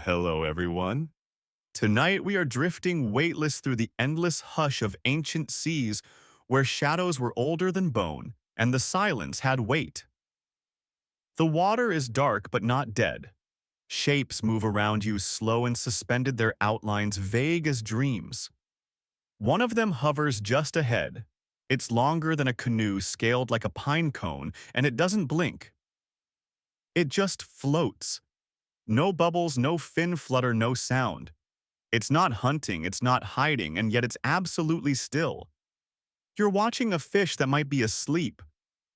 Hello, everyone. Tonight we are drifting weightless through the endless hush of ancient seas where shadows were older than bone and the silence had weight. The water is dark but not dead. Shapes move around you slow and suspended, their outlines vague as dreams. One of them hovers just ahead. It's longer than a canoe, scaled like a pine cone, and it doesn't blink. It just floats. No bubbles, no fin flutter, no sound. It's not hunting, it's not hiding, and yet it's absolutely still. You're watching a fish that might be asleep,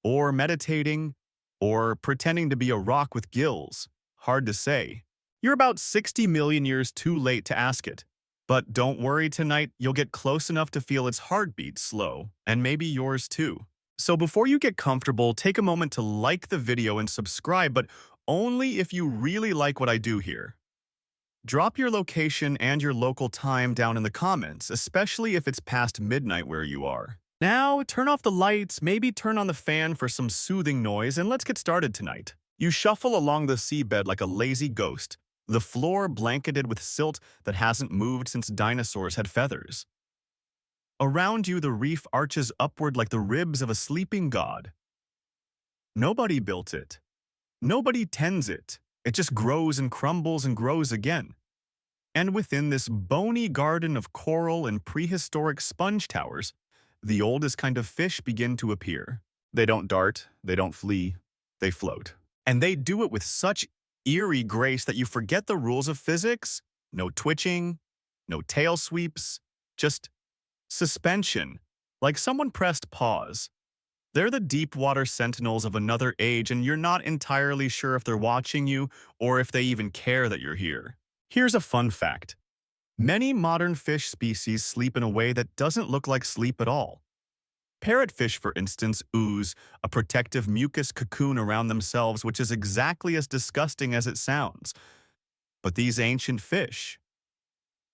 or meditating, or pretending to be a rock with gills. Hard to say. You're about 60 million years too late to ask it. But don't worry, tonight you'll get close enough to feel its heartbeat slow, and maybe yours too. So before you get comfortable, take a moment to like the video and subscribe, but only if you really like what I do here. Drop your location and your local time down in the comments, especially if it's past midnight where you are. Now, turn off the lights, maybe turn on the fan for some soothing noise, and let's get started tonight. You shuffle along the seabed like a lazy ghost, the floor blanketed with silt that hasn't moved since dinosaurs had feathers. Around you, the reef arches upward like the ribs of a sleeping god. Nobody built it. Nobody tends it. It just grows and crumbles and grows again. And within this bony garden of coral and prehistoric sponge towers, the oldest kind of fish begin to appear. They don't dart, they don't flee, they float. And they do it with such eerie grace that you forget the rules of physics. No twitching, no tail sweeps, just suspension, like someone pressed pause. They're the deep water sentinels of another age, and you're not entirely sure if they're watching you or if they even care that you're here. Here's a fun fact. Many modern fish species sleep in a way that doesn't look like sleep at all. Parrotfish, for instance, ooze a protective mucus cocoon around themselves, which is exactly as disgusting as it sounds. But these ancient fish,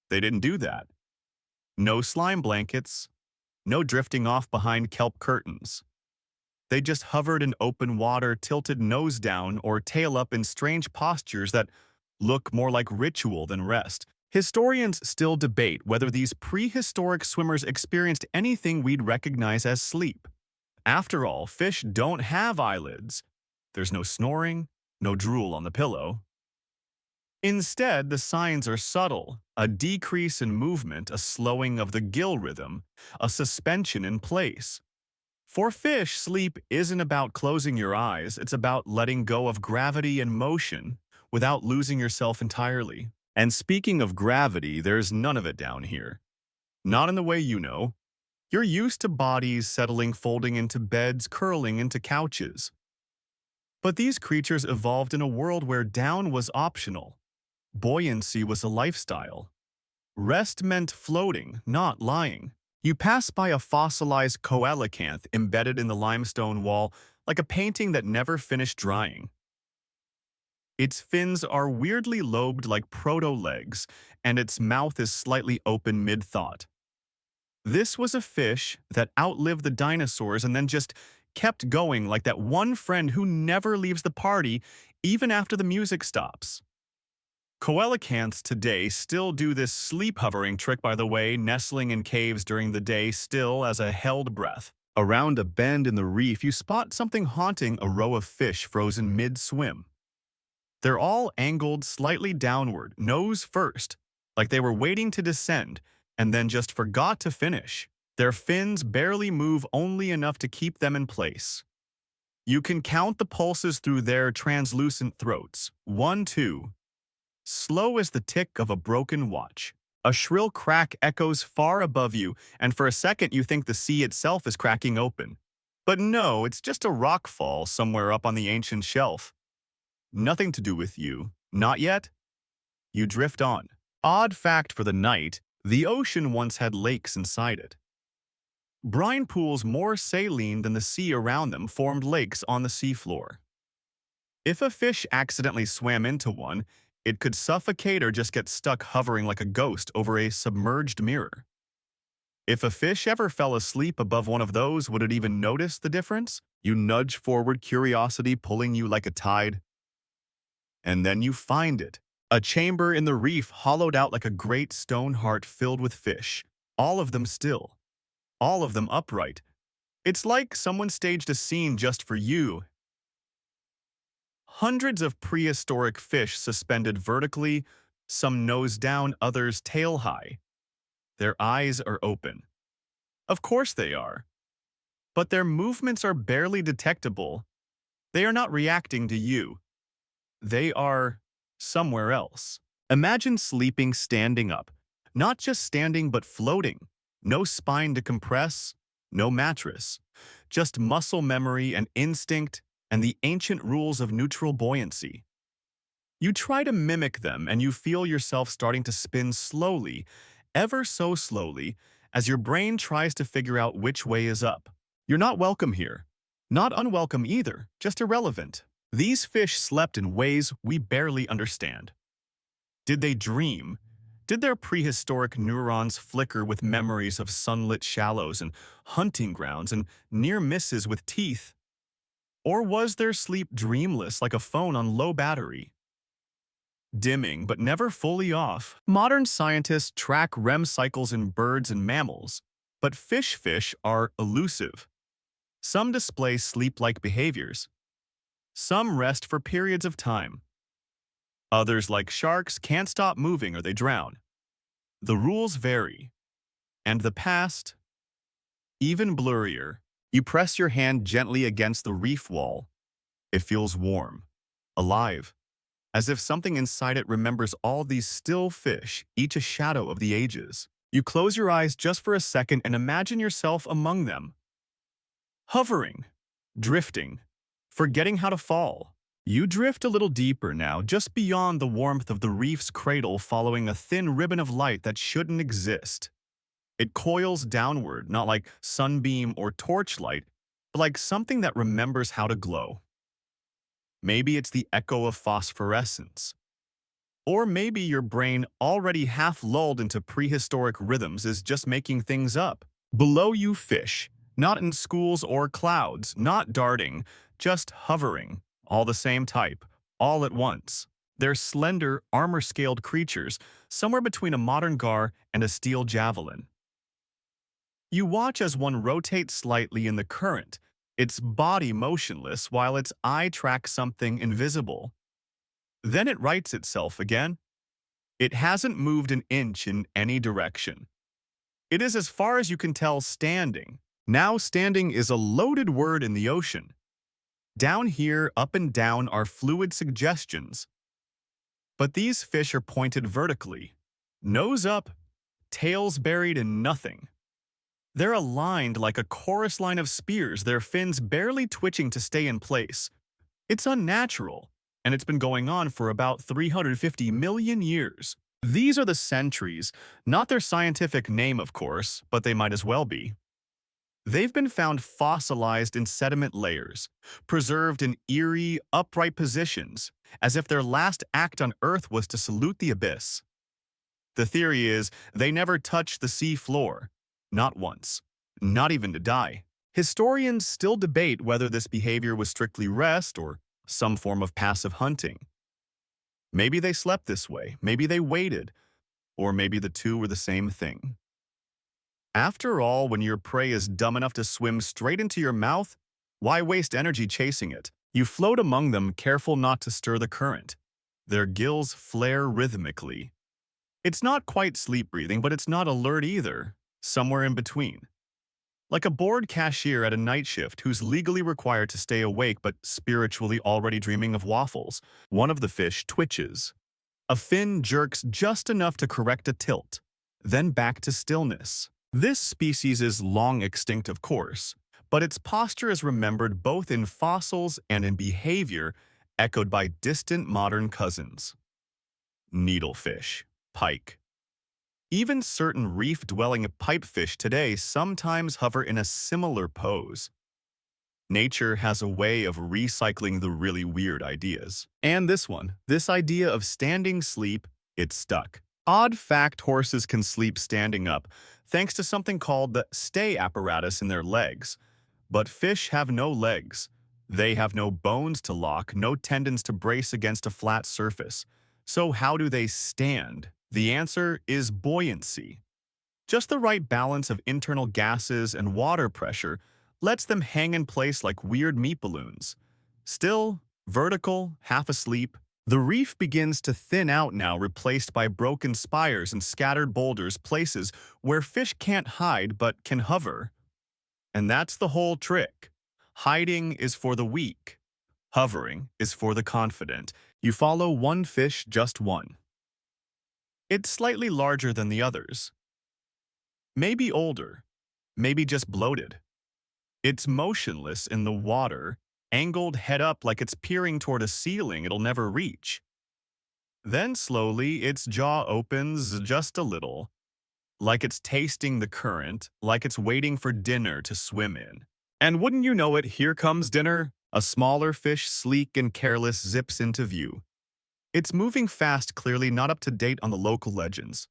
they didn't do that. No slime blankets, no drifting off behind kelp curtains. They just hovered in open water, tilted nose down or tail up in strange postures that look more like ritual than rest. Historians still debate whether these prehistoric swimmers experienced anything we'd recognize as sleep. After all, fish don't have eyelids. There's no snoring, no drool on the pillow. Instead, the signs are subtle: a decrease in movement, a slowing of the gill rhythm, a suspension in place. For fish, sleep isn't about closing your eyes, it's about letting go of gravity and motion without losing yourself entirely. And speaking of gravity, there's none of it down here. Not in the way you know. You're used to bodies settling, folding into beds, curling into couches. But these creatures evolved in a world where down was optional. Buoyancy was a lifestyle. Rest meant floating, not lying. You pass by a fossilized coelacanth embedded in the limestone wall like a painting that never finished drying. Its fins are weirdly lobed like proto-legs, and its mouth is slightly open mid-thought. This was a fish that outlived the dinosaurs and then just kept going like that one friend who never leaves the party even after the music stops. Coelacanths today still do this sleep hovering trick, by the way, nestling in caves during the day still as a held breath. Around a bend in the reef, you spot something haunting a row of fish frozen mid-swim. They're all angled slightly downward, nose first, like they were waiting to descend and then just forgot to finish. Their fins barely move, only enough to keep them in place. You can count the pulses through their translucent throats. 1, 2. Slow as the tick of a broken watch. A shrill crack echoes far above you, and for a second you think the sea itself is cracking open. But no, it's just a rock fall somewhere up on the ancient shelf. Nothing to do with you. Not yet. You drift on. Odd fact for the night, the ocean once had lakes inside it. Brine pools more saline than the sea around them formed lakes on the seafloor. If a fish accidentally swam into one, it could suffocate or just get stuck hovering like a ghost over a submerged mirror. If a fish ever fell asleep above one of those, would it even notice the difference? You nudge forward, curiosity pulling you like a tide. And then you find it. A chamber in the reef hollowed out like a great stone heart filled with fish, all of them still, all of them upright. It's like someone staged a scene just for you. Hundreds of prehistoric fish suspended vertically, some nose down, others tail high. Their eyes are open. Of course they are. But their movements are barely detectable. They are not reacting to you. They are somewhere else. Imagine sleeping standing up. Not just standing, but floating. No spine to compress, no mattress. Just muscle memory and instinct and the ancient rules of neutral buoyancy. You try to mimic them and you feel yourself starting to spin slowly, ever so slowly, as your brain tries to figure out which way is up. You're not welcome here. Not unwelcome either, just irrelevant. These fish slept in ways we barely understand. Did they dream? Did their prehistoric neurons flicker with memories of sunlit shallows and hunting grounds and near misses with teeth? Or was their sleep dreamless like a phone on low battery? Dimming but never fully off. Modern scientists track REM cycles in birds and mammals, but fish are elusive. Some display sleep-like behaviors. Some rest for periods of time. Others, like sharks, can't stop moving or they drown. The rules vary. And the past, even blurrier. You press your hand gently against the reef wall. It feels warm, alive, as if something inside it remembers all these still fish, each a shadow of the ages. You close your eyes just for a second and imagine yourself among them. Hovering, drifting, forgetting how to fall. You drift a little deeper now, just beyond the warmth of the reef's cradle, following a thin ribbon of light that shouldn't exist. It coils downward, not like sunbeam or torchlight, but like something that remembers how to glow. Maybe it's the echo of phosphorescence. Or maybe your brain, already half lulled into prehistoric rhythms, is just making things up. Below you fish, not in schools or clouds, not darting, just hovering, all the same type, all at once. They're slender, armor-scaled creatures, somewhere between a modern gar and a steel javelin. You watch as one rotates slightly in the current, its body motionless while its eye tracks something invisible. Then it rights itself again. It hasn't moved an inch in any direction. It is, as far as you can tell, standing. Now standing is a loaded word in the ocean. Down here, up and down are fluid suggestions. But these fish are pointed vertically. Nose up, tails buried in nothing. They're aligned like a chorus line of spears, their fins barely twitching to stay in place. It's unnatural, and it's been going on for about 350 million years. These are the sentries, not their scientific name, of course, but they might as well be. They've been found fossilized in sediment layers, preserved in eerie, upright positions, as if their last act on Earth was to salute the abyss. The theory is they never touched the sea floor. Not once. Not even to die. Historians still debate whether this behavior was strictly rest or some form of passive hunting. Maybe they slept this way, maybe they waited, or maybe the two were the same thing. After all, when your prey is dumb enough to swim straight into your mouth, why waste energy chasing it? You float among them, careful not to stir the current. Their gills flare rhythmically. It's not quite sleep breathing, but it's not alert either. Somewhere in between. Like a bored cashier at a night shift who's legally required to stay awake but spiritually already dreaming of waffles. One of the fish twitches. A fin jerks just enough to correct a tilt, then back to stillness. This species is long extinct, of course, but its posture is remembered both in fossils and in behavior, echoed by distant modern cousins. Needlefish, pike. Even certain reef-dwelling pipefish today sometimes hover in a similar pose. Nature has a way of recycling the really weird ideas. And this idea of standing sleep, it's stuck. Odd fact, horses can sleep standing up, thanks to something called the stay apparatus in their legs. But fish have no legs. They have no bones to lock, no tendons to brace against a flat surface. So how do they stand? The answer is buoyancy. Just the right balance of internal gases and water pressure lets them hang in place like weird meat balloons. Still, vertical, half asleep, the reef begins to thin out now, replaced by broken spires and scattered boulders, places where fish can't hide but can hover. And that's the whole trick. Hiding is for the weak. Hovering is for the confident. You follow one fish, just one. It's slightly larger than the others. Maybe older. Maybe just bloated. It's motionless in the water, angled head up like it's peering toward a ceiling it'll never reach. Then slowly, its jaw opens just a little, like it's tasting the current, like it's waiting for dinner to swim in. And wouldn't you know it, here comes dinner. A smaller fish, sleek and careless, zips into view. It's moving fast, clearly not up to date on the local legends.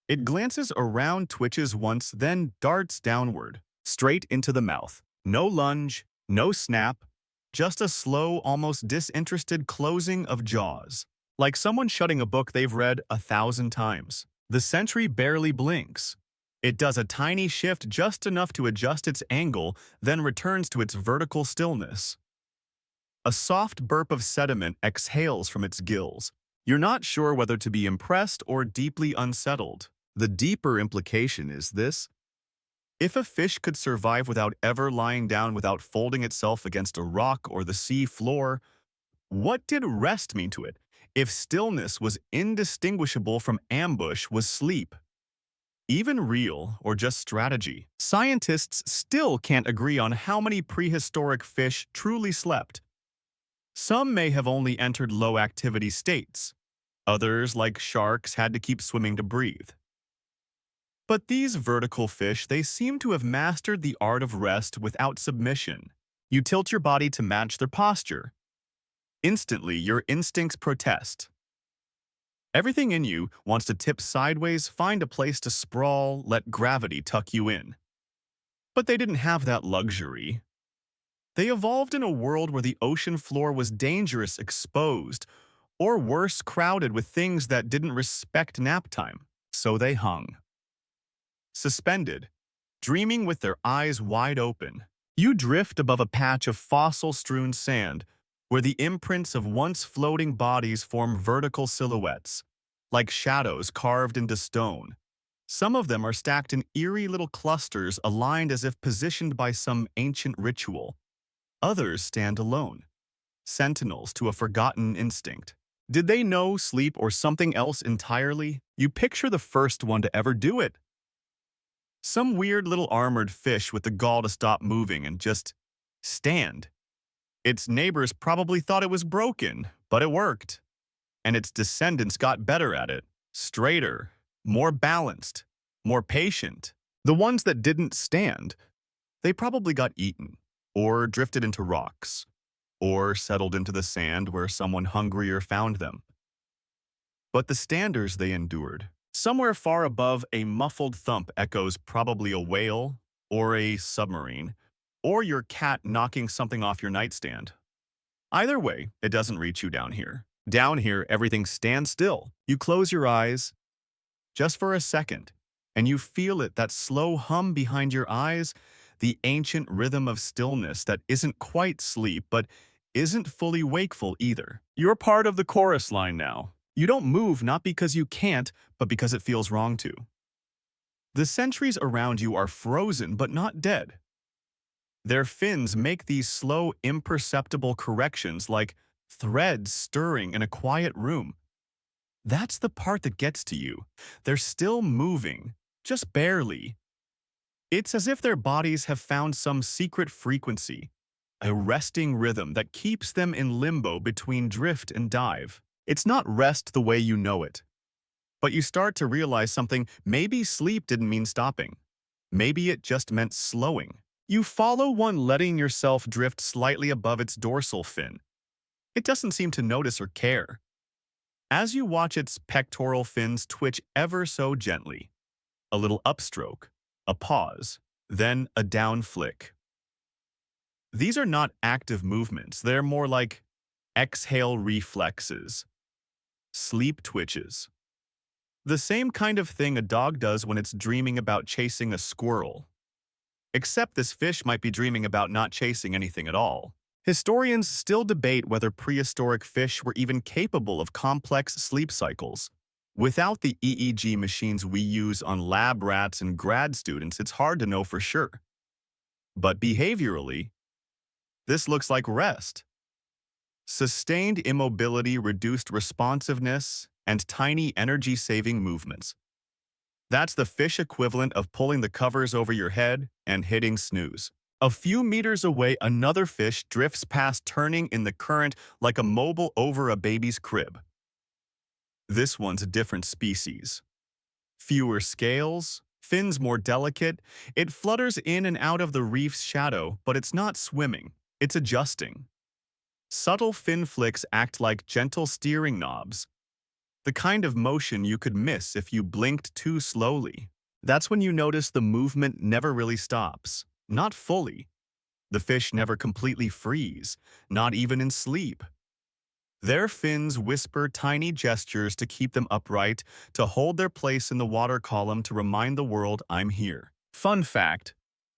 It glances around, twitches once, then darts downward, straight into the mouth. No lunge, no snap, just a slow, almost disinterested closing of jaws. Like someone shutting a book they've read 1,000 times. The sentry barely blinks. It does a tiny shift, just enough to adjust its angle, then returns to its vertical stillness. A soft burp of sediment exhales from its gills. You're not sure whether to be impressed or deeply unsettled. The deeper implication is this: if a fish could survive without ever lying down, without folding itself against a rock or the sea floor, what did rest mean to it? If stillness was indistinguishable from ambush, was sleep even real or just strategy? Scientists still can't agree on how many prehistoric fish truly slept. Some may have only entered low-activity states. Others, like sharks, had to keep swimming to breathe. But these vertical fish, they seem to have mastered the art of rest without submission. You tilt your body to match their posture. Instantly, your instincts protest. Everything in you wants to tip sideways, find a place to sprawl, let gravity tuck you in. But they didn't have that luxury. They evolved in a world where the ocean floor was dangerous, exposed, or worse, crowded with things that didn't respect nap time. So they hung. Suspended, dreaming with their eyes wide open. You drift above a patch of fossil-strewn sand, where the imprints of once floating bodies form vertical silhouettes, like shadows carved into stone. Some of them are stacked in eerie little clusters, aligned as if positioned by some ancient ritual. Others stand alone, sentinels to a forgotten instinct. Did they know sleep or something else entirely? You picture the first one to ever do it. Some weird little armored fish with the gall to stop moving and just stand. Its neighbors probably thought it was broken, but it worked. And its descendants got better at it. Straighter, more balanced, more patient. The ones that didn't stand, they probably got eaten, or drifted into rocks, or settled into the sand where someone hungrier found them. But the standers they endured. Somewhere far above, a muffled thump echoes, probably a whale, or a submarine, or your cat knocking something off your nightstand. Either way, it doesn't reach you down here. Down here, everything stands still. You close your eyes, just for a second, and you feel it, that slow hum behind your eyes, the ancient rhythm of stillness that isn't quite sleep, but isn't fully wakeful either. You're part of the chorus line now. You don't move, not because you can't, but because it feels wrong to. The sentries around you are frozen, but not dead. Their fins make these slow, imperceptible corrections, like threads stirring in a quiet room. That's the part that gets to you. They're still moving, just barely. It's as if their bodies have found some secret frequency, a resting rhythm that keeps them in limbo between drift and dive. It's not rest the way you know it. But you start to realize something. Maybe sleep didn't mean stopping. Maybe it just meant slowing. You follow one, letting yourself drift slightly above its dorsal fin. It doesn't seem to notice or care. As you watch its pectoral fins twitch ever so gently, a little upstroke, a pause, then a down flick. These are not active movements. They're more like exhale reflexes. Sleep twitches. The same kind of thing a dog does when it's dreaming about chasing a squirrel. Except this fish might be dreaming about not chasing anything at all. Historians still debate whether prehistoric fish were even capable of complex sleep cycles. Without the EEG machines we use on lab rats and grad students, it's hard to know for sure. But behaviorally, this looks like rest. Sustained immobility, reduced responsiveness, and tiny energy-saving movements. That's the fish equivalent of pulling the covers over your head and hitting snooze. A few meters away, another fish drifts past, turning in the current like a mobile over a baby's crib. This one's a different species. Fewer scales, fins more delicate. It flutters in and out of the reef's shadow, but it's not swimming, it's adjusting. Subtle fin flicks act like gentle steering knobs, the kind of motion you could miss if you blinked too slowly. That's when you notice the movement never really stops, not fully. The fish never completely freeze, not even in sleep. Their fins whisper tiny gestures to keep them upright, to hold their place in the water column, to remind the world I'm here. Fun fact,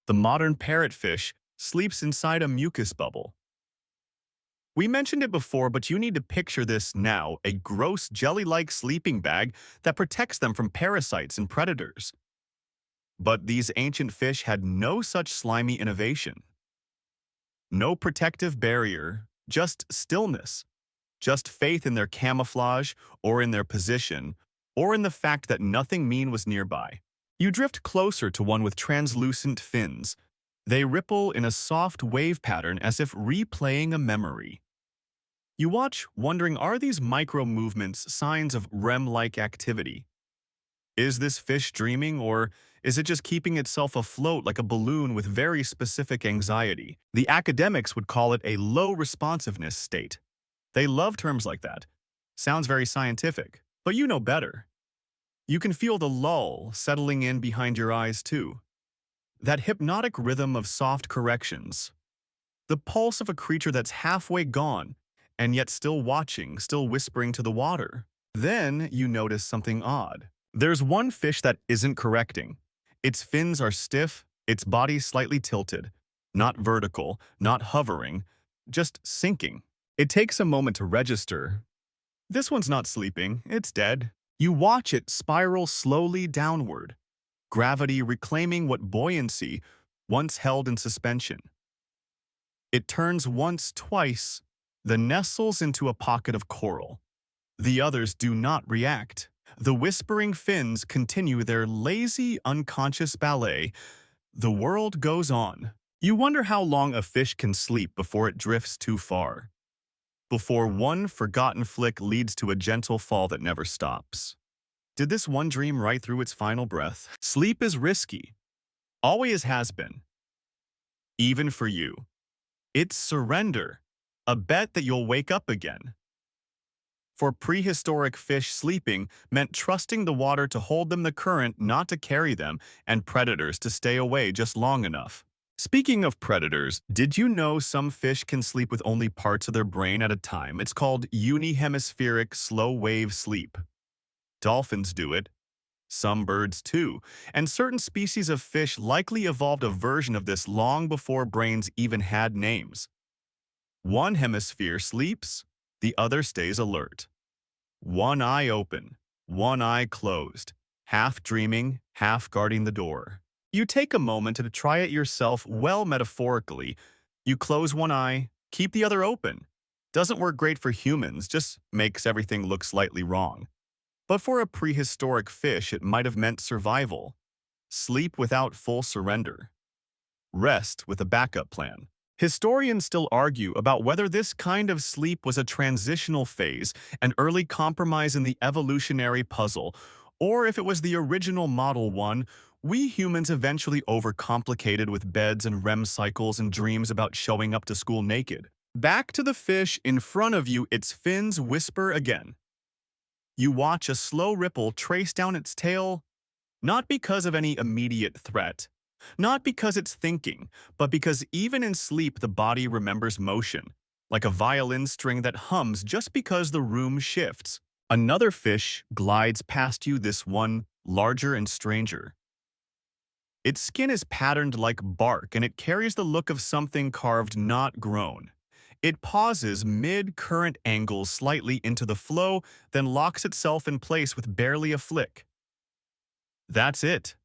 the modern parrotfish sleeps inside a mucus bubble. We mentioned it before, but you need to picture this now, a gross jelly-like sleeping bag that protects them from parasites and predators. But these ancient fish had no such slimy innovation. No protective barrier, just stillness. Just faith in their camouflage, or in their position, or in the fact that nothing mean was nearby. You drift closer to one with translucent fins. They ripple in a soft wave pattern as if replaying a memory. You watch, wondering, are these micro-movements signs of REM-like activity? Is this fish dreaming, or is it just keeping itself afloat like a balloon with very specific anxiety? The academics would call it a low responsiveness state. They love terms like that. Sounds very scientific, but you know better. You can feel the lull settling in behind your eyes too. That hypnotic rhythm of soft corrections. The pulse of a creature that's halfway gone, and yet still watching, still whispering to the water. Then you notice something odd. There's one fish that isn't correcting. Its fins are stiff, its body slightly tilted. Not vertical, not hovering, just sinking. It takes a moment to register. This one's not sleeping, it's dead. You watch it spiral slowly downward, gravity reclaiming what buoyancy once held in suspension. It turns once, twice, then nestles into a pocket of coral. The others do not react. The whispering fins continue their lazy, unconscious ballet. The world goes on. You wonder how long a fish can sleep before it drifts too far. Before one forgotten flick leads to a gentle fall that never stops. Did this one dream right through its final breath? Sleep is risky. Always has been. Even for you. It's surrender. A bet that you'll wake up again. For prehistoric fish, sleeping meant trusting the water to hold them, the current not to carry them, and predators to stay away just long enough. Speaking of predators, did you know some fish can sleep with only parts of their brain at a time? It's called unihemispheric slow-wave sleep. Dolphins do it. Some birds too. And certain species of fish likely evolved a version of this long before brains even had names. One hemisphere sleeps, the other stays alert. One eye open, one eye closed, half dreaming, half guarding the door. You take a moment to try it yourself, well, metaphorically. You close one eye, keep the other open. Doesn't work great for humans, just makes everything look slightly wrong. But for a prehistoric fish, it might have meant survival. Sleep without full surrender. Rest with a backup plan. Historians still argue about whether this kind of sleep was a transitional phase, an early compromise in the evolutionary puzzle, or if it was the original Model 1, we humans eventually overcomplicated with beds and REM cycles and dreams about showing up to school naked. Back to the fish in front of you, its fins whisper again. You watch a slow ripple trace down its tail, not because of any immediate threat, not because it's thinking, but because even in sleep the body remembers motion, like a violin string that hums just because the room shifts. Another fish glides past you, this one larger and stranger. Its skin is patterned like bark and it carries the look of something carved, not grown. It pauses mid-current angles slightly into the flow, then locks itself in place with barely a flick. That's it.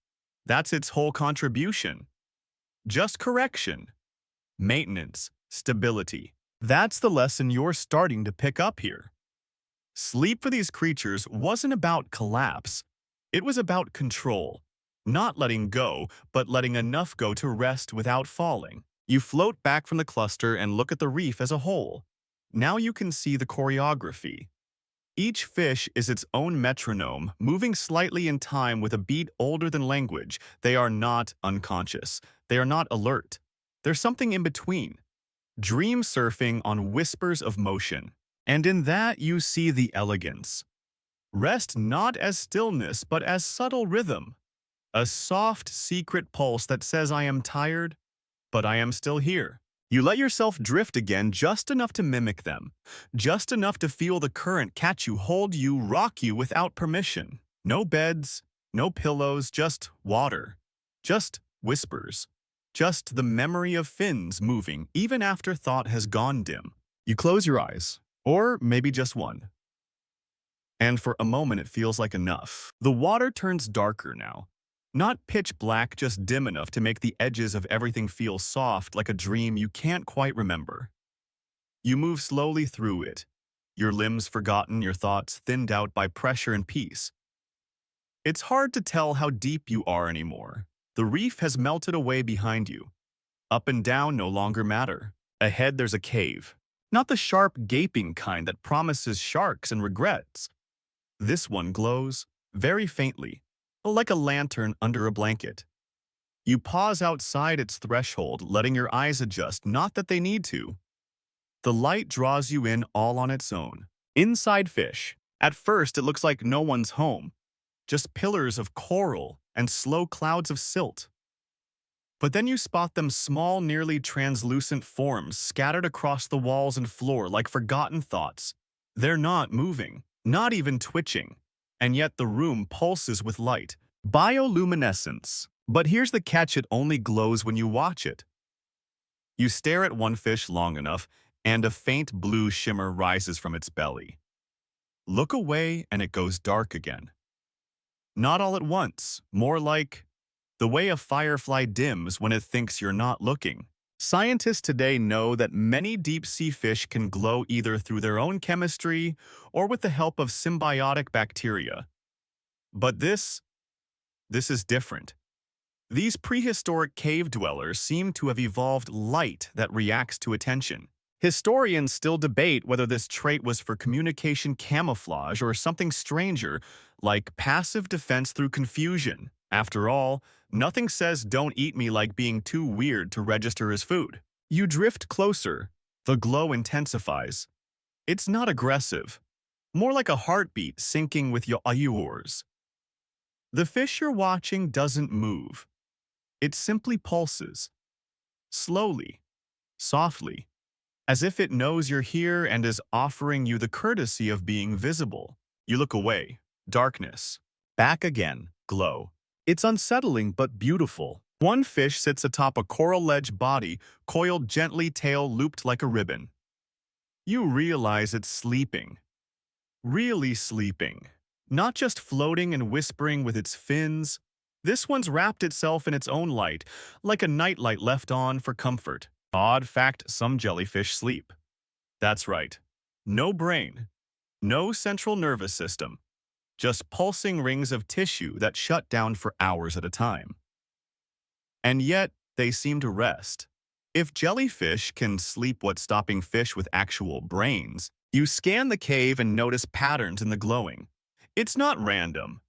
That's its whole contribution. Just correction, maintenance, stability. That's the lesson you're starting to pick up here. Sleep for these creatures wasn't about collapse. It was about control. Not letting go, but letting enough go to rest without falling. You float back from the cluster and look at the reef as a whole. Now you can see the choreography. Each fish is its own metronome, moving slightly in time with a beat older than language. They are not unconscious. They are not alert. There's something in between. Dream surfing on whispers of motion. And in that you see the elegance. Rest not as stillness, but as subtle rhythm. A soft, secret pulse that says, I am tired, but I am still here. You let yourself drift again just enough to mimic them, just enough to feel the current catch you, hold you, rock you without permission. No beds, no pillows, just water. Just whispers. Just the memory of fins moving even after thought has gone dim. You close your eyes, or maybe just one. And for a moment it feels like enough. The water turns darker now. Not pitch black, just dim enough to make the edges of everything feel soft like a dream you can't quite remember. You move slowly through it, your limbs forgotten, your thoughts thinned out by pressure and peace. It's hard to tell how deep you are anymore. The reef has melted away behind you. Up and down no longer matter. Ahead there's a cave. Not the sharp, gaping kind that promises sharks and regrets. This one glows, very faintly, like a lantern under a blanket. You pause outside its threshold, letting your eyes adjust, not that they need to. The light draws you in all on its own. Inside fish. At first, it looks like no one's home. Just pillars of coral and slow clouds of silt. But then you spot them, small, nearly translucent forms scattered across the walls and floor like forgotten thoughts. They're not moving, not even twitching. And yet the room pulses with light. Bioluminescence. But here's the catch, it only glows when you watch it. You stare at one fish long enough, and a faint blue shimmer rises from its belly. Look away and it goes dark again. Not all at once, more like the way a firefly dims when it thinks you're not looking. Scientists today know that many deep-sea fish can glow either through their own chemistry or with the help of symbiotic bacteria. But this is different. These prehistoric cave dwellers seem to have evolved light that reacts to attention. Historians still debate whether this trait was for communication camouflage or something stranger, like passive defense through confusion. After all, nothing says don't eat me like being too weird to register as food. You drift closer. The glow intensifies. It's not aggressive. More like a heartbeat syncing with yours. The fish you're watching doesn't move. It simply pulses. Slowly. Softly. As if it knows you're here and is offering you the courtesy of being visible. You look away. Darkness. Back again. Glow. It's unsettling but beautiful. One fish sits atop a coral ledge, body coiled gently, tail looped like a ribbon. You realize it's sleeping. Really sleeping. Not just floating and whispering with its fins. This one's wrapped itself in its own light, like a nightlight left on for comfort. Odd fact, some jellyfish sleep. That's right. No brain. No central nervous system. Just pulsing rings of tissue that shut down for hours at a time. And yet, they seem to rest. If jellyfish can sleep, what's stopping fish with actual brains? You scan the cave and notice patterns in the glowing. It's not random.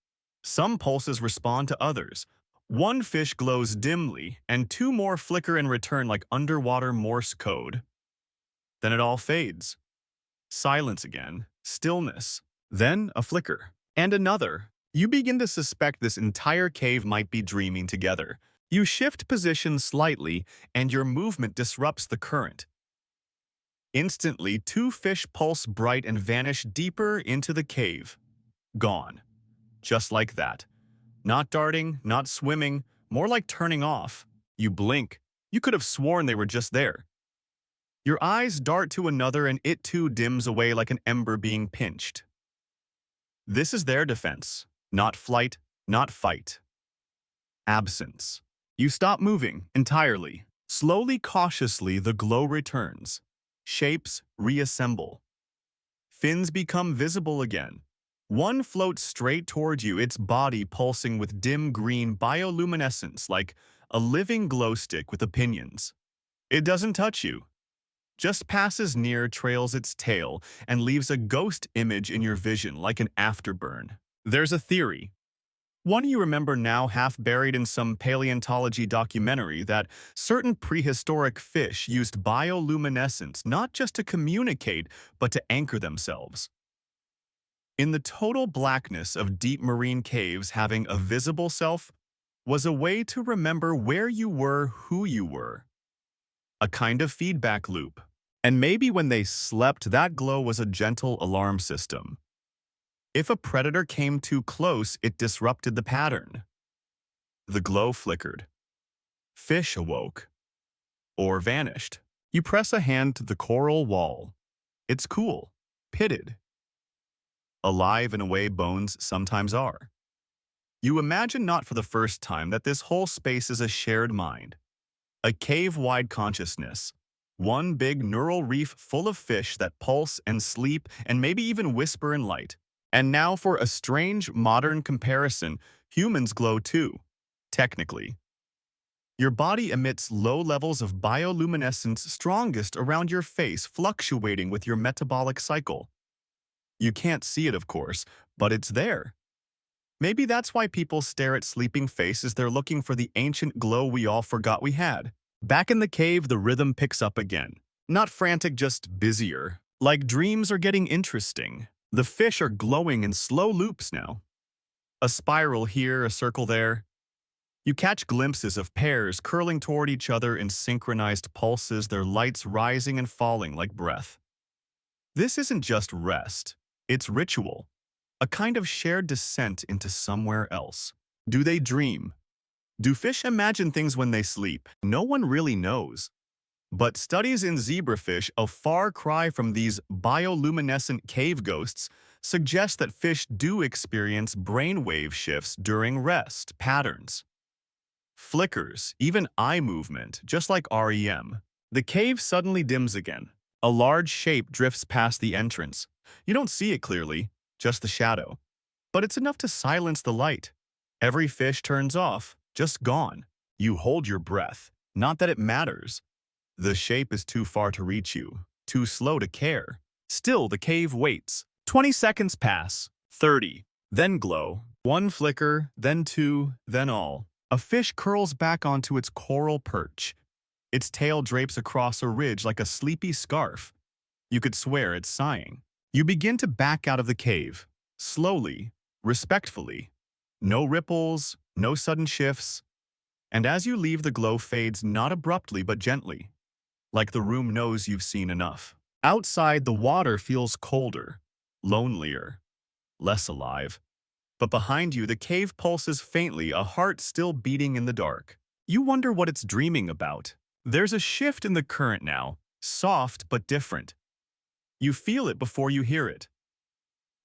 Some pulses respond to others. One fish glows dimly, and two more flicker in return like underwater Morse code. Then it all fades. Silence again. Stillness. Then a flicker. And another. You begin to suspect this entire cave might be dreaming together. You shift position slightly, and your movement disrupts the current. Instantly, two fish pulse bright and vanish deeper into the cave. Gone. Just like that. Not darting, not swimming, more like turning off. You blink. You could have sworn they were just there. Your eyes dart to another and it too dims away like an ember being pinched. This is their defense. Not flight, not fight. Absence. You stop moving entirely. Slowly, cautiously, the glow returns. Shapes reassemble. Fins become visible again. One floats straight toward you, its body pulsing with dim green bioluminescence like a living glow stick with opinions. It doesn't touch you, just passes near, trails its tail, and leaves a ghost image in your vision like an afterburn. There's a theory, one you remember now half buried in some paleontology documentary, that certain prehistoric fish used bioluminescence not just to communicate, but to anchor themselves. In the total blackness of deep marine caves, having a visible self was a way to remember where you were, who you were. A kind of feedback loop. And maybe when they slept, that glow was a gentle alarm system. If a predator came too close, it disrupted the pattern. The glow flickered. Fish awoke. Or vanished. You press a hand to the coral wall. It's cool. Pitted. Alive in a way bones sometimes are. You imagine not for the first time that this whole space is a shared mind. A cave-wide consciousness. One big neural reef full of fish that pulse and sleep and maybe even whisper in light. And now for a strange modern comparison, humans glow too, technically. Your body emits low levels of bioluminescence strongest around your face, fluctuating with your metabolic cycle. You can't see it, of course, but it's there. Maybe that's why people stare at sleeping faces. They're looking for the ancient glow we all forgot we had. Back in the cave, the rhythm picks up again. Not frantic, just busier. Like dreams are getting interesting. The fish are glowing in slow loops now. A spiral here, a circle there. You catch glimpses of pairs curling toward each other in synchronized pulses, their lights rising and falling like breath. This isn't just rest, it's ritual. A kind of shared descent into somewhere else. Do they dream? Do fish imagine things when they sleep? No one really knows. But studies in zebrafish, a far cry from these bioluminescent cave ghosts, suggest that fish do experience brainwave shifts during rest patterns. Flickers, even eye movement, just like REM. The cave suddenly dims again. A large shape drifts past the entrance. You don't see it clearly, just the shadow. But it's enough to silence the light. Every fish turns off, just gone. You hold your breath. Not that it matters. The shape is too far to reach you, too slow to care. Still, the cave waits. 20 seconds pass, 30, then glow. One flicker, then two, then all. A fish curls back onto its coral perch. Its tail drapes across a ridge like a sleepy scarf. You could swear it's sighing. You begin to back out of the cave, slowly, respectfully. No ripples, no sudden shifts. And as you leave, the glow fades not abruptly but gently. Like the room knows you've seen enough. Outside, the water feels colder, lonelier, less alive. But behind you, the cave pulses faintly, a heart still beating in the dark. You wonder what it's dreaming about. There's a shift in the current now, soft but different. You feel it before you hear it.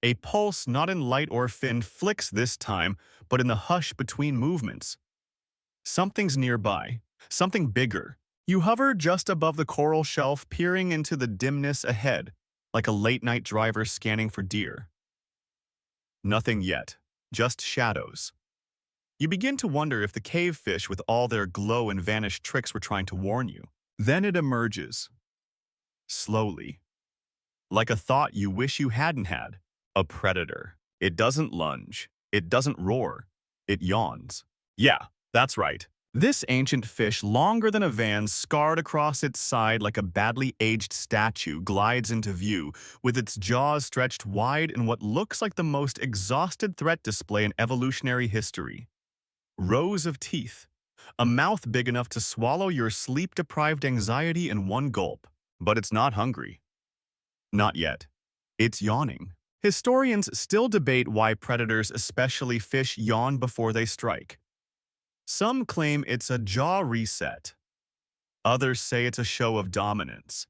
A pulse not in light or fin flicks this time, but in the hush between movements. Something's nearby, something bigger. You hover just above the coral shelf, peering into the dimness ahead, like a late-night driver scanning for deer. Nothing yet, just shadows. You begin to wonder if the cave fish with all their glow and vanish tricks were trying to warn you. Then it emerges. Slowly. Like a thought you wish you hadn't had. A predator. It doesn't lunge. It doesn't roar. It yawns. Yeah, that's right. This ancient fish, longer than a van, scarred across its side like a badly aged statue, glides into view, with its jaws stretched wide in what looks like the most exhausted threat display in evolutionary history. Rows of teeth. A mouth big enough to swallow your sleep-deprived anxiety in one gulp. But it's not hungry. Not yet. It's yawning. Historians still debate why predators, especially fish, yawn before they strike. Some claim it's a jaw reset. Others say it's a show of dominance.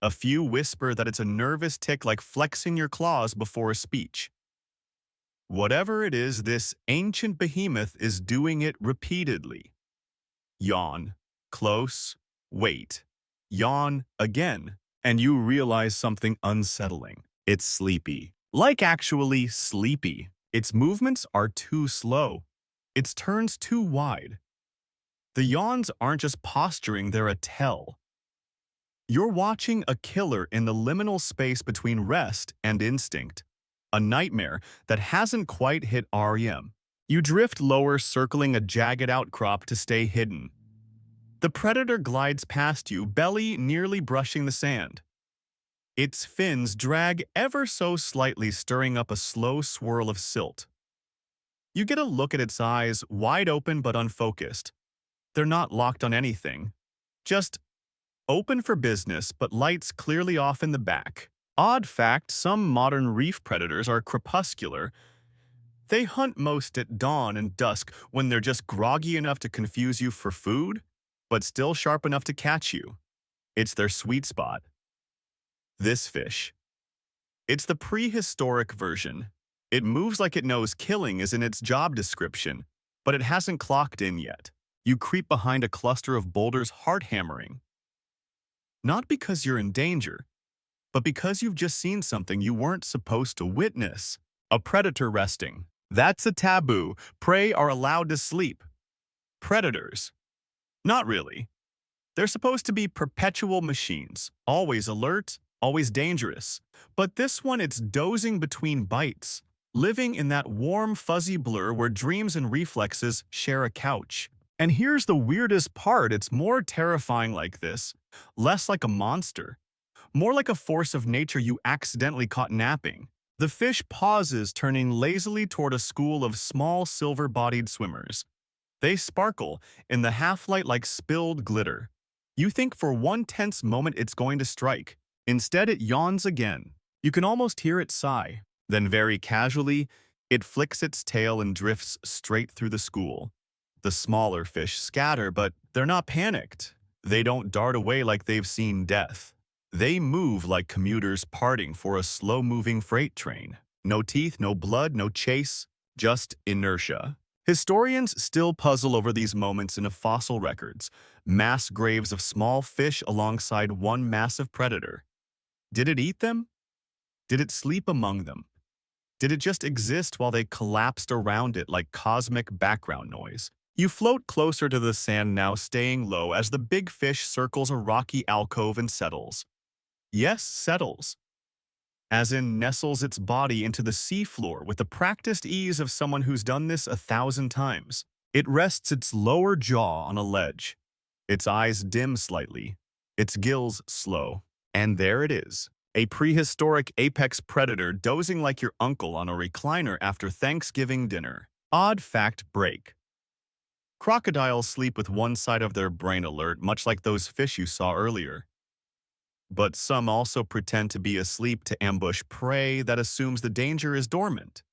A few whisper that it's a nervous tick like flexing your claws before a speech. Whatever it is, this ancient behemoth is doing it repeatedly. Yawn. Close. Wait. Yawn again. And you realize something unsettling. It's sleepy. Like actually sleepy. Its movements are too slow. Its turns too wide. The yawns aren't just posturing, they're a tell. You're watching a killer in the liminal space between rest and instinct. A nightmare that hasn't quite hit REM. You drift lower, circling a jagged outcrop to stay hidden. The predator glides past you, belly nearly brushing the sand. Its fins drag ever so slightly, stirring up a slow swirl of silt. You get a look at its eyes, wide open but unfocused. They're not locked on anything. Just open for business, but lights clearly off in the back. Odd fact, some modern reef predators are crepuscular. They hunt most at dawn and dusk when they're just groggy enough to confuse you for food, but still sharp enough to catch you. It's their sweet spot. This fish. It's the prehistoric version. It moves like it knows killing is in its job description, but it hasn't clocked in yet. You creep behind a cluster of boulders, heart hammering. Not because you're in danger, but because you've just seen something you weren't supposed to witness. A predator resting. That's a taboo. Prey are allowed to sleep. Predators. Not really. They're supposed to be perpetual machines, always alert, always dangerous. But this one, it's dozing between bites, living in that warm, fuzzy blur where dreams and reflexes share a couch. And here's the weirdest part, it's more terrifying like this, less like a monster, more like a force of nature you accidentally caught napping. The fish pauses, turning lazily toward a school of small silver-bodied swimmers. They sparkle in the half-light like spilled glitter. You think for one tense moment it's going to strike. Instead, it yawns again. You can almost hear it sigh. Then very casually, it flicks its tail and drifts straight through the school. The smaller fish scatter, but they're not panicked. They don't dart away like they've seen death. They move like commuters parting for a slow-moving freight train. No teeth, no blood, no chase, just inertia. Historians still puzzle over these moments in fossil records, mass graves of small fish alongside one massive predator. Did it eat them? Did it sleep among them? Did it just exist while they collapsed around it like cosmic background noise? You float closer to the sand now, staying low as the big fish circles a rocky alcove and settles. Yes, settles. As in nestles its body into the seafloor with the practiced ease of someone who's done this 1,000 times. It rests its lower jaw on a ledge. Its eyes dim slightly, its gills slow. And there it is, a prehistoric apex predator dozing like your uncle on a recliner after Thanksgiving dinner. Odd fact break. Crocodiles sleep with one side of their brain alert, much like those fish you saw earlier. But some also pretend to be asleep to ambush prey that assumes the danger is dormant.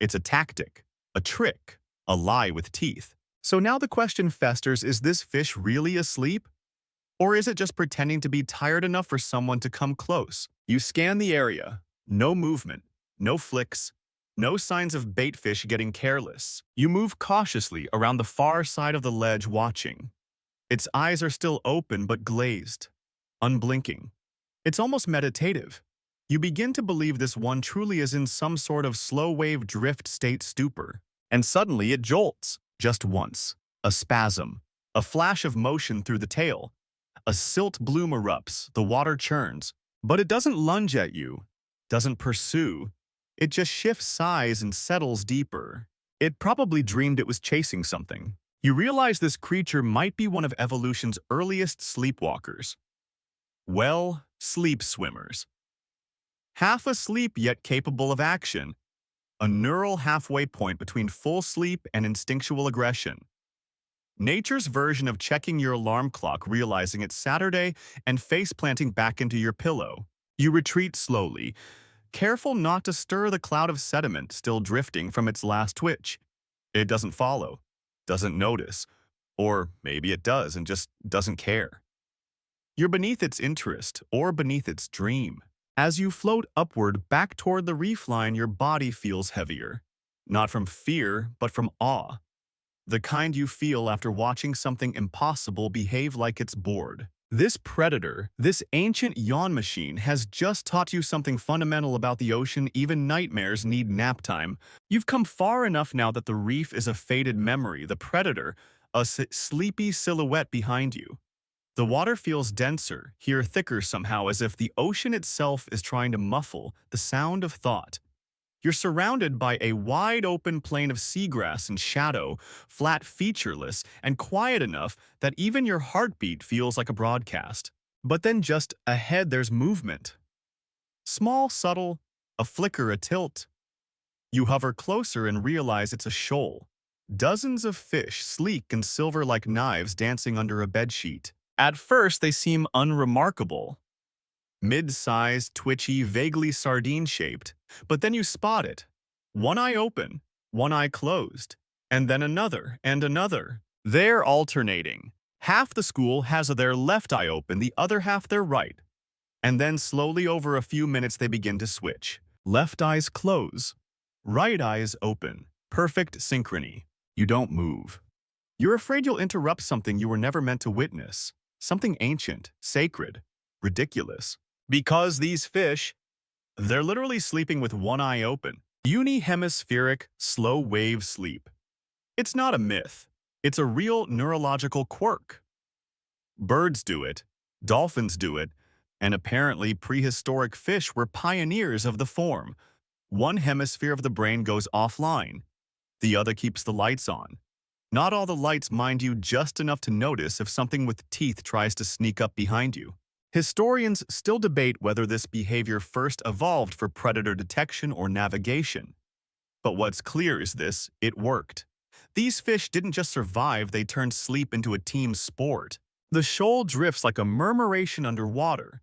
It's a tactic, a trick, a lie with teeth. So now the question festers, is this fish really asleep? Or is it just pretending to be tired enough for someone to come close? You scan the area. No movement, no flicks, no signs of baitfish getting careless. You move cautiously around the far side of the ledge, watching. Its eyes are still open but glazed, unblinking. It's almost meditative. You begin to believe this one truly is in some sort of slow-wave drift state stupor. And suddenly it jolts, just once. A spasm, a flash of motion through the tail. A silt bloom erupts, the water churns. But it doesn't lunge at you, doesn't pursue. It just shifts size and settles deeper. It probably dreamed it was chasing something. You realize this creature might be one of evolution's earliest sleepwalkers. Well, sleep swimmers. Half asleep yet capable of action. A neural halfway point between full sleep and instinctual aggression. Nature's version of checking your alarm clock, realizing it's Saturday, and face-planting back into your pillow. You retreat slowly, careful not to stir the cloud of sediment still drifting from its last twitch. It doesn't follow, doesn't notice, or maybe it does and just doesn't care. You're beneath its interest or beneath its dream. As you float upward back toward the reef line, your body feels heavier. Not from fear, but from awe. The kind you feel after watching something impossible behave like it's bored. This predator, this ancient yawn machine, has just taught you something fundamental about the ocean. Even nightmares need nap time. You've come far enough now that the reef is a faded memory, the predator, a sleepy silhouette behind you. The water feels denser, here thicker somehow, as if the ocean itself is trying to muffle the sound of thought. You're surrounded by a wide-open plain of seagrass and shadow, flat, featureless, and quiet enough that even your heartbeat feels like a broadcast. But then just ahead there's movement. Small, subtle, a flicker, a tilt. You hover closer and realize it's a shoal. Dozens of fish, sleek and silver like knives, dancing under a bedsheet. At first, they seem unremarkable. Mid-sized, twitchy, vaguely sardine-shaped. But then you spot it. One eye open, one eye closed, and then another and another. They're alternating. Half the school has their left eye open, the other half their right. And then slowly over a few minutes they begin to switch. Left eyes close, right eyes open. Perfect synchrony. You don't move. You're afraid you'll interrupt something you were never meant to witness. Something ancient, sacred, ridiculous. Because these fish, they're literally sleeping with one eye open. Unihemispheric, slow-wave sleep. It's not a myth. It's a real neurological quirk. Birds do it, dolphins do it, and apparently prehistoric fish were pioneers of the form. One hemisphere of the brain goes offline. The other keeps the lights on. Not all the lights, mind you, just enough to notice if something with teeth tries to sneak up behind you. Historians still debate whether this behavior first evolved for predator detection or navigation. But what's clear is this: it worked. These fish didn't just survive, they turned sleep into a team sport. The shoal drifts like a murmuration underwater.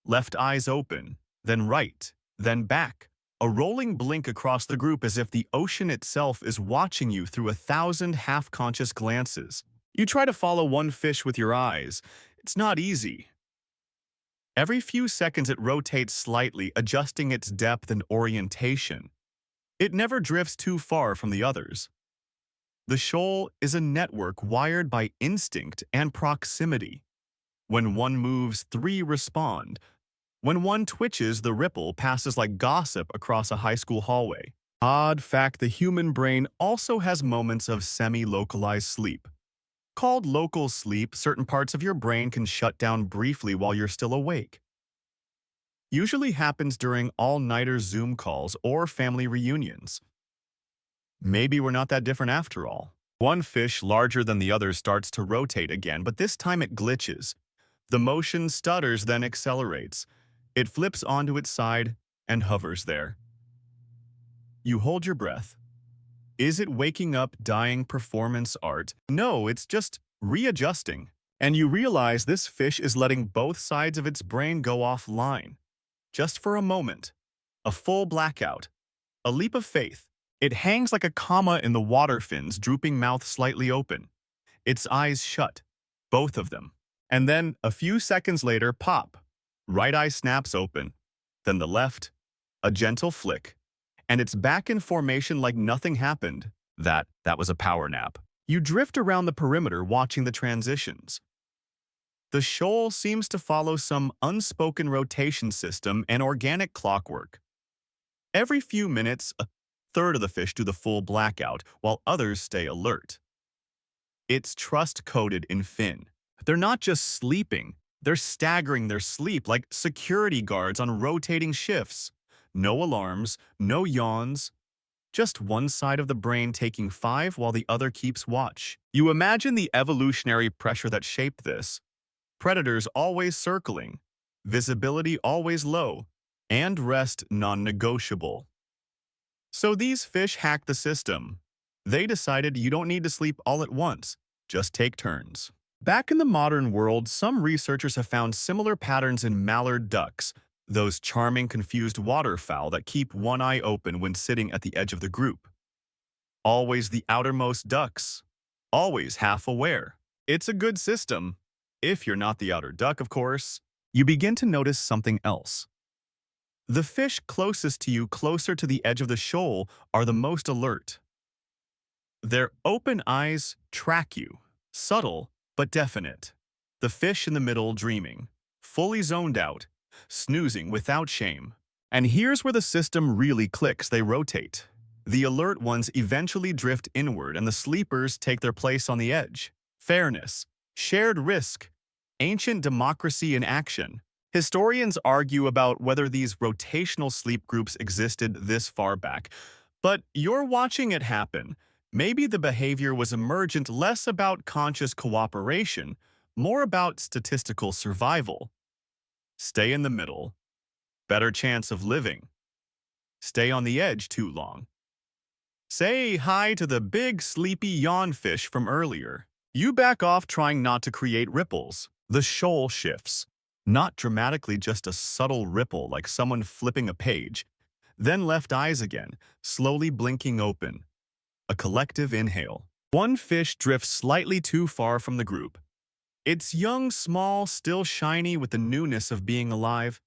Left eyes open, then right, then back. A rolling blink across the group as if the ocean itself is watching you through 1,000 half-conscious glances. You try to follow one fish with your eyes. It's not easy. Every few seconds it rotates slightly, adjusting its depth and orientation. It never drifts too far from the others. The shoal is a network wired by instinct and proximity. When one moves, three respond. When one twitches, the ripple passes like gossip across a high school hallway. Odd fact, the human brain also has moments of semi-localized sleep. Called local sleep, certain parts of your brain can shut down briefly while you're still awake. Usually happens during all-nighter Zoom calls or family reunions. Maybe we're not that different after all. One fish, larger than the others, starts to rotate again, but this time it glitches. The motion stutters, then accelerates. It flips onto its side and hovers there. You hold your breath. Is it waking up, dying performance art? No, it's just readjusting. And you realize this fish is letting both sides of its brain go offline. Just for a moment. A full blackout. A leap of faith. It hangs like a comma in the water fins, drooping mouth slightly open. Its eyes shut. Both of them. And then, a few seconds later, pop. Right eye snaps open. Then the left. A gentle flick. And it's back in formation like nothing happened. That was a power nap. You drift around the perimeter watching the transitions. The shoal seems to follow some unspoken rotation system and organic clockwork. Every few minutes, a third of the fish do the full blackout, while others stay alert. It's trust-coded in fin. They're not just sleeping, they're staggering their sleep like security guards on rotating shifts. No alarms, no yawns, just one side of the brain taking 5 while the other keeps watch. You imagine the evolutionary pressure that shaped this. Predators always circling, visibility always low, and rest non-negotiable. So these fish hacked the system. They decided you don't need to sleep all at once. Just take turns. Back in the modern world, some researchers have found similar patterns in mallard ducks, those charming, confused waterfowl that keep one eye open when sitting at the edge of the group. Always the outermost ducks. Always half aware. It's a good system. If you're not the outer duck, of course. You begin to notice something else. The fish closest to you, closer to the edge of the shoal, are the most alert. Their open eyes track you, subtle but definite. The fish in the middle dreaming, fully zoned out, snoozing without shame. And here's where the system really clicks. They rotate. The alert ones eventually drift inward and the sleepers take their place on the edge. Fairness, shared risk, ancient democracy in action. Historians argue about whether these rotational sleep groups existed this far back, but you're watching it happen. Maybe the behavior was emergent, less about conscious cooperation, more about statistical survival. Stay in the middle. Better chance of living. Stay on the edge too long. Say hi to the big sleepy yawn fish from earlier. You back off, trying not to create ripples. The shoal shifts. Not dramatically, just a subtle ripple like someone flipping a page. Then left eyes again, slowly blinking open. A collective inhale. One fish drifts slightly too far from the group. It's young, small, still shiny with the newness of being alive.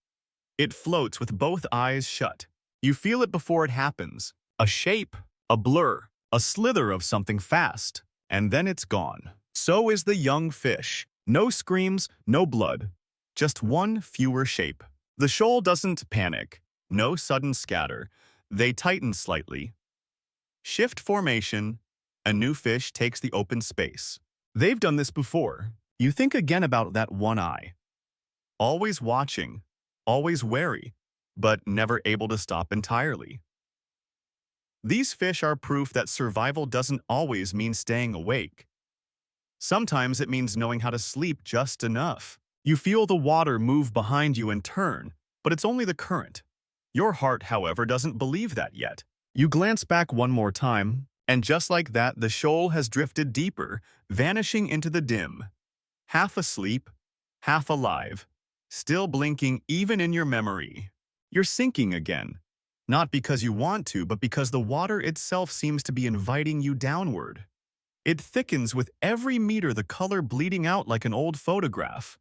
It floats with both eyes shut. You feel it before it happens. A shape, a blur, a slither of something fast. And then it's gone. So is the young fish. No screams, no blood. Just one fewer shape. The shoal doesn't panic. No sudden scatter. They tighten slightly. Shift formation. A new fish takes the open space. They've done this before. You think again about that one eye. Always watching, always wary, but never able to stop entirely. These fish are proof that survival doesn't always mean staying awake. Sometimes it means knowing how to sleep just enough. You feel the water move behind you and turn, but it's only the current. Your heart, however, doesn't believe that yet. You glance back one more time, and just like that, the shoal has drifted deeper, vanishing into the dim. Half asleep, half alive, still blinking even in your memory. You're sinking again. Not because you want to, but because the water itself seems to be inviting you downward. It thickens with every meter, the color bleeding out like an old photograph.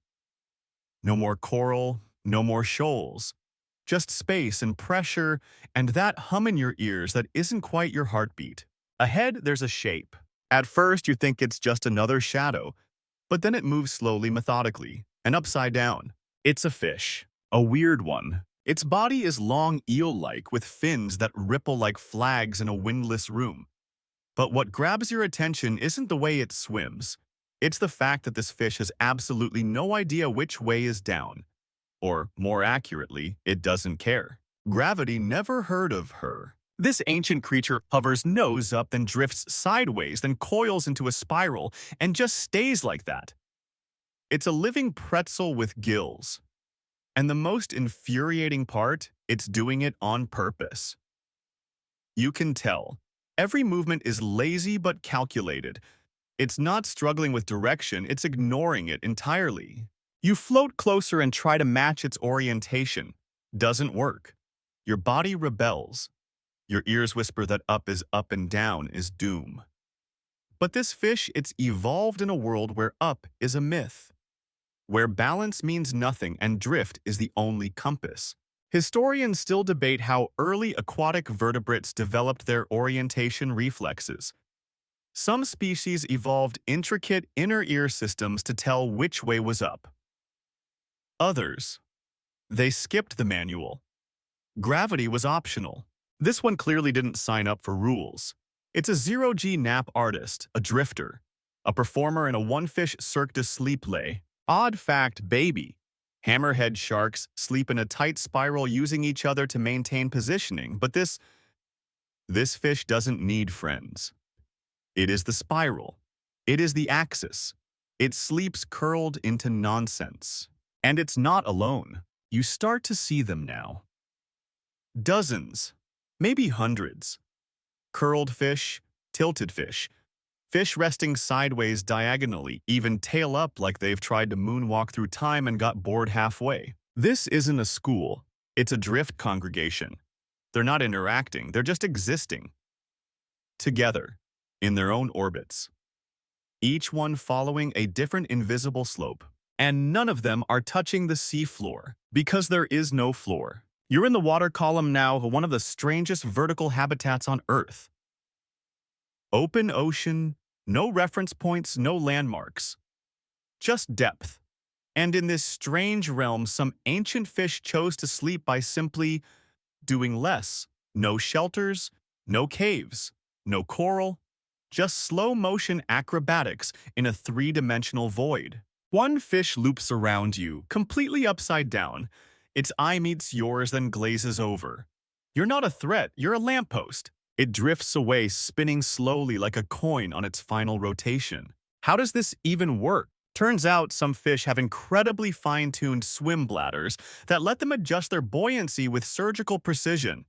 No more coral, no more shoals. Just space and pressure and that hum in your ears that isn't quite your heartbeat. Ahead, there's a shape. At first, you think it's just another shadow, but then it moves slowly, methodically, and upside down. It's a fish. A weird one. Its body is long eel-like with fins that ripple like flags in a windless room. But what grabs your attention isn't the way it swims. It's the fact that this fish has absolutely no idea which way is down. Or, more accurately, it doesn't care. Gravity never heard of her. This ancient creature hovers nose up, then drifts sideways, then coils into a spiral, and just stays like that. It's a living pretzel with gills. And the most infuriating part, it's doing it on purpose. You can tell. Every movement is lazy but calculated. It's not struggling with direction, it's ignoring it entirely. You float closer and try to match its orientation. Doesn't work. Your body rebels. Your ears whisper that up is up and down is doom. But this fish, it's evolved in a world where up is a myth, where balance means nothing and drift is the only compass. Historians still debate how early aquatic vertebrates developed their orientation reflexes. Some species evolved intricate inner ear systems to tell which way was up. Others, they skipped the manual. Gravity was optional. This one clearly didn't sign up for rules. It's a zero-G nap artist, a drifter, a performer in a one-fish Cirque du Sleep lay. Odd fact, baby. Hammerhead sharks sleep in a tight spiral using each other to maintain positioning, but this fish doesn't need friends. It is the spiral. It is the axis. It sleeps curled into nonsense. And it's not alone. You start to see them now. Dozens, maybe hundreds. Curled fish, tilted fish, Fish resting sideways diagonally, even tail up like they've tried to moonwalk through time and got bored halfway. This isn't a school. It's a drift congregation. They're not interacting, they're just existing. Together, in their own orbits. Each one following a different invisible slope. And none of them are touching the seafloor, because there is no floor. You're in the water column now, one of the strangest vertical habitats on Earth. Open ocean, no reference points, no landmarks. Just depth. And in this strange realm, some ancient fish chose to sleep by simply doing less. No shelters, no caves, no coral, just slow-motion acrobatics in a three-dimensional void. One fish loops around you, completely upside down. Its eye meets yours, then glazes over. You're not a threat, you're a lamppost. It drifts away, spinning slowly like a coin on its final rotation. How does this even work? Turns out some fish have incredibly fine-tuned swim bladders that let them adjust their buoyancy with surgical precision.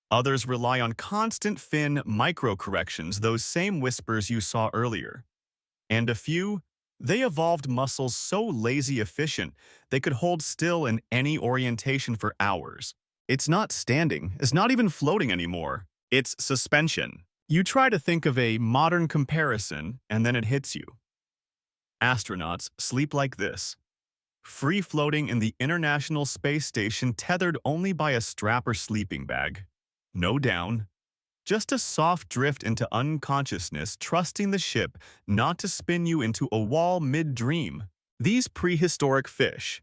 Others rely on constant fin micro-corrections, those same whispers you saw earlier. And a few, they evolved muscles so lazy efficient they could hold still in any orientation for hours. It's not standing, it's not even floating anymore. It's suspension. You try to think of a modern comparison, and then it hits you. Astronauts sleep like this, free-floating in the International Space Station, tethered only by a strap or sleeping bag. No down, just a soft drift into unconsciousness, trusting the ship not to spin you into a wall mid-dream. These prehistoric fish,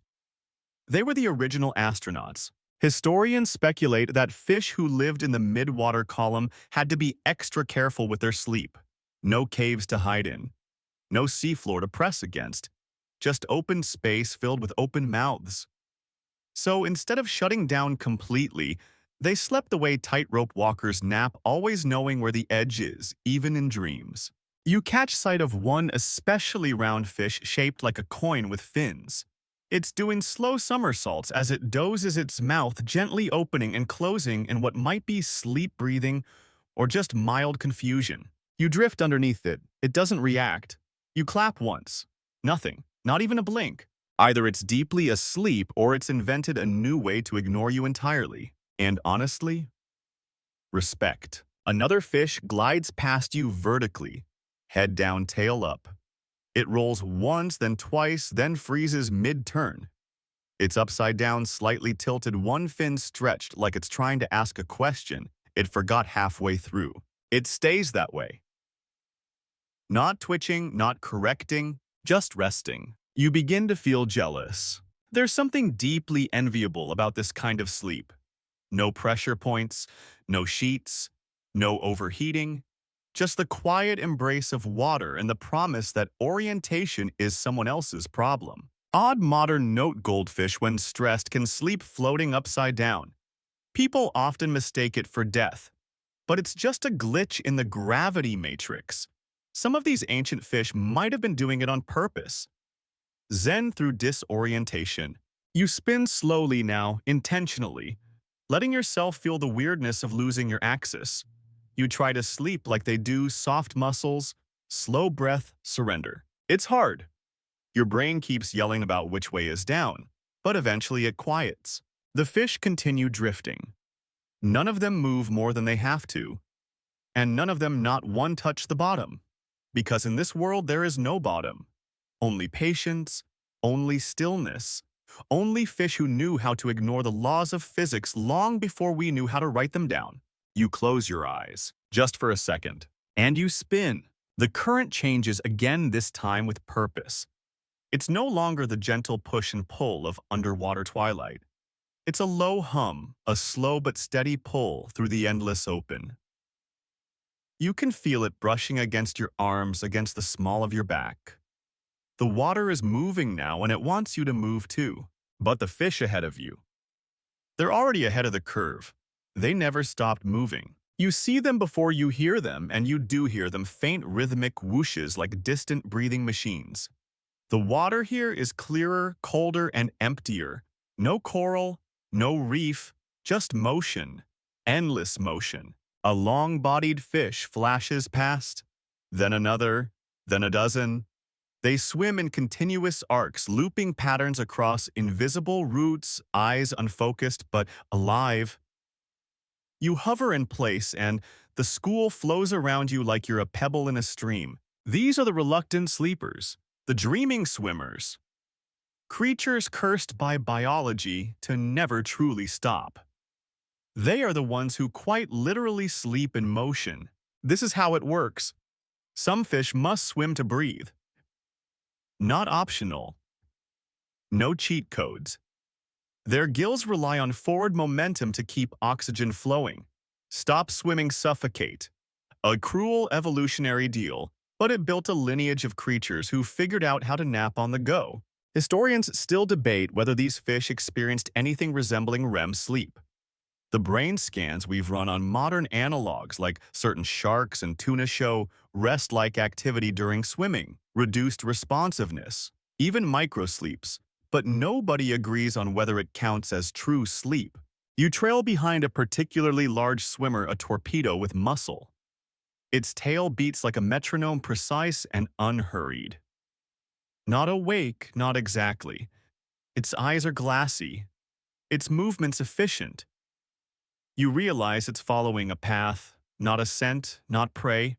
they were the original astronauts. Historians speculate that fish who lived in the mid-water column had to be extra careful with their sleep. No caves to hide in, no seafloor to press against, just open space filled with open mouths. So instead of shutting down completely, they slept the way tightrope walkers nap, always knowing where the edge is, even in dreams. You catch sight of one especially round fish shaped like a coin with fins. It's doing slow somersaults as it dozes, its mouth gently opening and closing in what might be sleep breathing or just mild confusion. You drift underneath it. It doesn't react. You clap once. Nothing. Not even a blink. Either it's deeply asleep or it's invented a new way to ignore you entirely. And honestly, respect. Another fish glides past you vertically, head down, tail up. It rolls once, then twice, then freezes mid-turn. It's upside down, slightly tilted, one fin stretched like it's trying to ask a question it forgot halfway through. It stays that way. Not twitching, not correcting, just resting. You begin to feel jealous. There's something deeply enviable about this kind of sleep. No pressure points, no sheets, no overheating. Just the quiet embrace of water and the promise that orientation is someone else's problem. Odd modern note goldfish, when stressed, can sleep floating upside down. People often mistake it for death, but it's just a glitch in the gravity matrix. Some of these ancient fish might have been doing it on purpose. Zen through disorientation. You spin slowly now, intentionally, letting yourself feel the weirdness of losing your axis. You try to sleep like they do, soft muscles, slow breath, surrender. It's hard. Your brain keeps yelling about which way is down, but eventually it quiets. The fish continue drifting. None of them move more than they have to, and none of them not one touch the bottom. Because in this world there is no bottom. Only patience, only stillness, only fish who knew how to ignore the laws of physics long before we knew how to write them down. You close your eyes, just for a second, and you spin. The current changes again, this time with purpose. It's no longer the gentle push and pull of underwater twilight. It's a low hum, a slow but steady pull through the endless open. You can feel it brushing against your arms, against the small of your back. The water is moving now, and it wants you to move too. But the fish ahead of you, they're already ahead of the curve. They never stopped moving. You see them before you hear them, and you do hear them, faint rhythmic whooshes like distant breathing machines. The water here is clearer, colder, and emptier. No coral, no reef, just motion. Endless motion. A long-bodied fish flashes past. then another, then a dozen. They swim in continuous arcs, looping patterns across invisible routes, eyes unfocused but alive. You hover in place and the school flows around you like you're a pebble in a stream. These are the reluctant sleepers, the dreaming swimmers, creatures cursed by biology to never truly stop. They are the ones who quite literally sleep in motion. This is how it works. Some fish must swim to breathe. Not optional. No cheat codes. Their gills rely on forward momentum to keep oxygen flowing. Stop swimming, suffocate. A cruel evolutionary deal, but it built a lineage of creatures who figured out how to nap on the go. Historians still debate whether these fish experienced anything resembling REM sleep. The brain scans we've run on modern analogs like certain sharks and tuna show rest-like activity during swimming, reduced responsiveness, even microsleeps, but nobody agrees on whether it counts as true sleep. You trail behind a particularly large swimmer, a torpedo with muscle. Its tail beats like a metronome, precise and unhurried. Not awake, not exactly. Its eyes are glassy. Its movements efficient. You realize it's following a path, not a scent, not prey.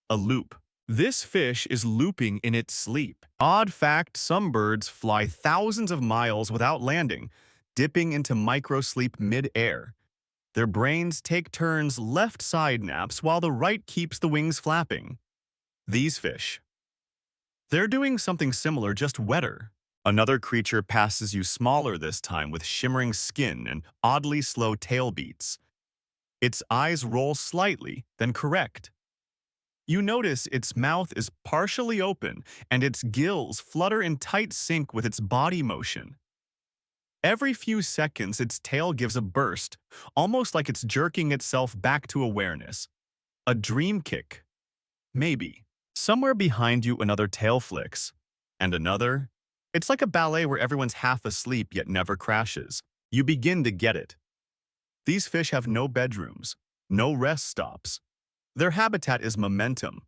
A loop. This fish is looping in its sleep. Odd fact, some birds fly thousands of miles without landing, dipping into microsleep mid-air. Their brains take turns left side naps while the right keeps the wings flapping. These fish. They're doing something similar, just wetter. Another creature passes you, smaller this time, with shimmering skin and oddly slow tail beats. Its eyes roll slightly, then correct. You notice its mouth is partially open and its gills flutter in tight sync with its body motion. Every few seconds, its tail gives a burst, almost like it's jerking itself back to awareness. A dream kick. Maybe. Somewhere behind you, another tail flicks. And another. It's like a ballet where everyone's half asleep yet never crashes. You begin to get it. These fish have no bedrooms, no rest stops. Their habitat is momentum.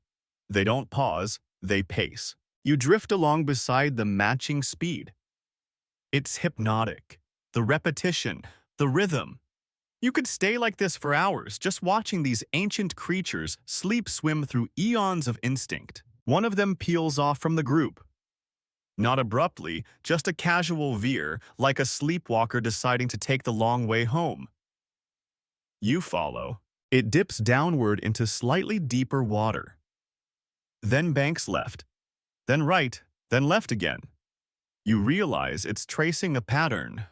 They don't pause, they pace. You drift along beside the matching speed. It's hypnotic. The repetition, the rhythm. You could stay like this for hours, just watching these ancient creatures swim through eons of instinct. One of them peels off from the group. Not abruptly, just a casual veer, like a sleepwalker deciding to take the long way home. You follow. It dips downward into slightly deeper water. Then banks left, then right, then left again. You realize it's tracing a pattern.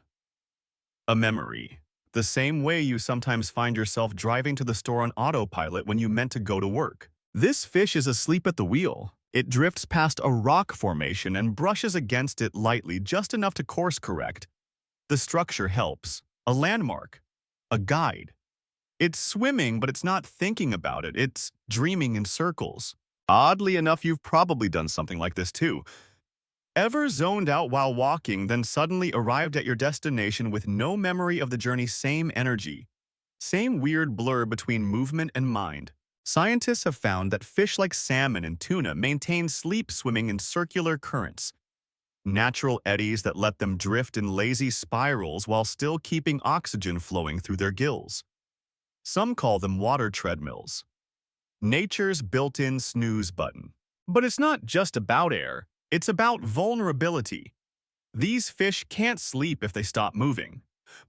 A memory. The same way you sometimes find yourself driving to the store on autopilot when you meant to go to work. This fish is asleep at the wheel. It drifts past a rock formation and brushes against it lightly, just enough to course correct. The structure helps. A landmark. A guide. It's swimming, but it's not thinking about it. It's dreaming in circles. Oddly enough, you've probably done something like this too. Ever zoned out while walking, then suddenly arrived at your destination with no memory of the journey, same energy. Same weird blur between movement and mind. Scientists have found that fish like salmon and tuna maintain sleep swimming in circular currents, natural eddies that let them drift in lazy spirals while still keeping oxygen flowing through their gills. Some call them water treadmills. Nature's built-in snooze button. But it's not just about air, it's about vulnerability. These fish can't sleep if they stop moving,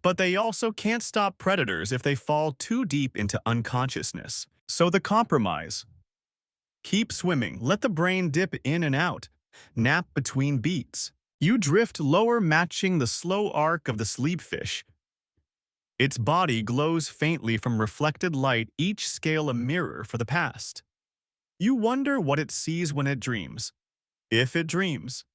but they also can't stop predators if they fall too deep into unconsciousness. So the compromise. Keep swimming, let the brain dip in and out, nap between beats. You drift lower, matching the slow arc of the sleep fish. Its body glows faintly from reflected light, each scale a mirror for the past. You wonder what it sees when it dreams. If it dreams.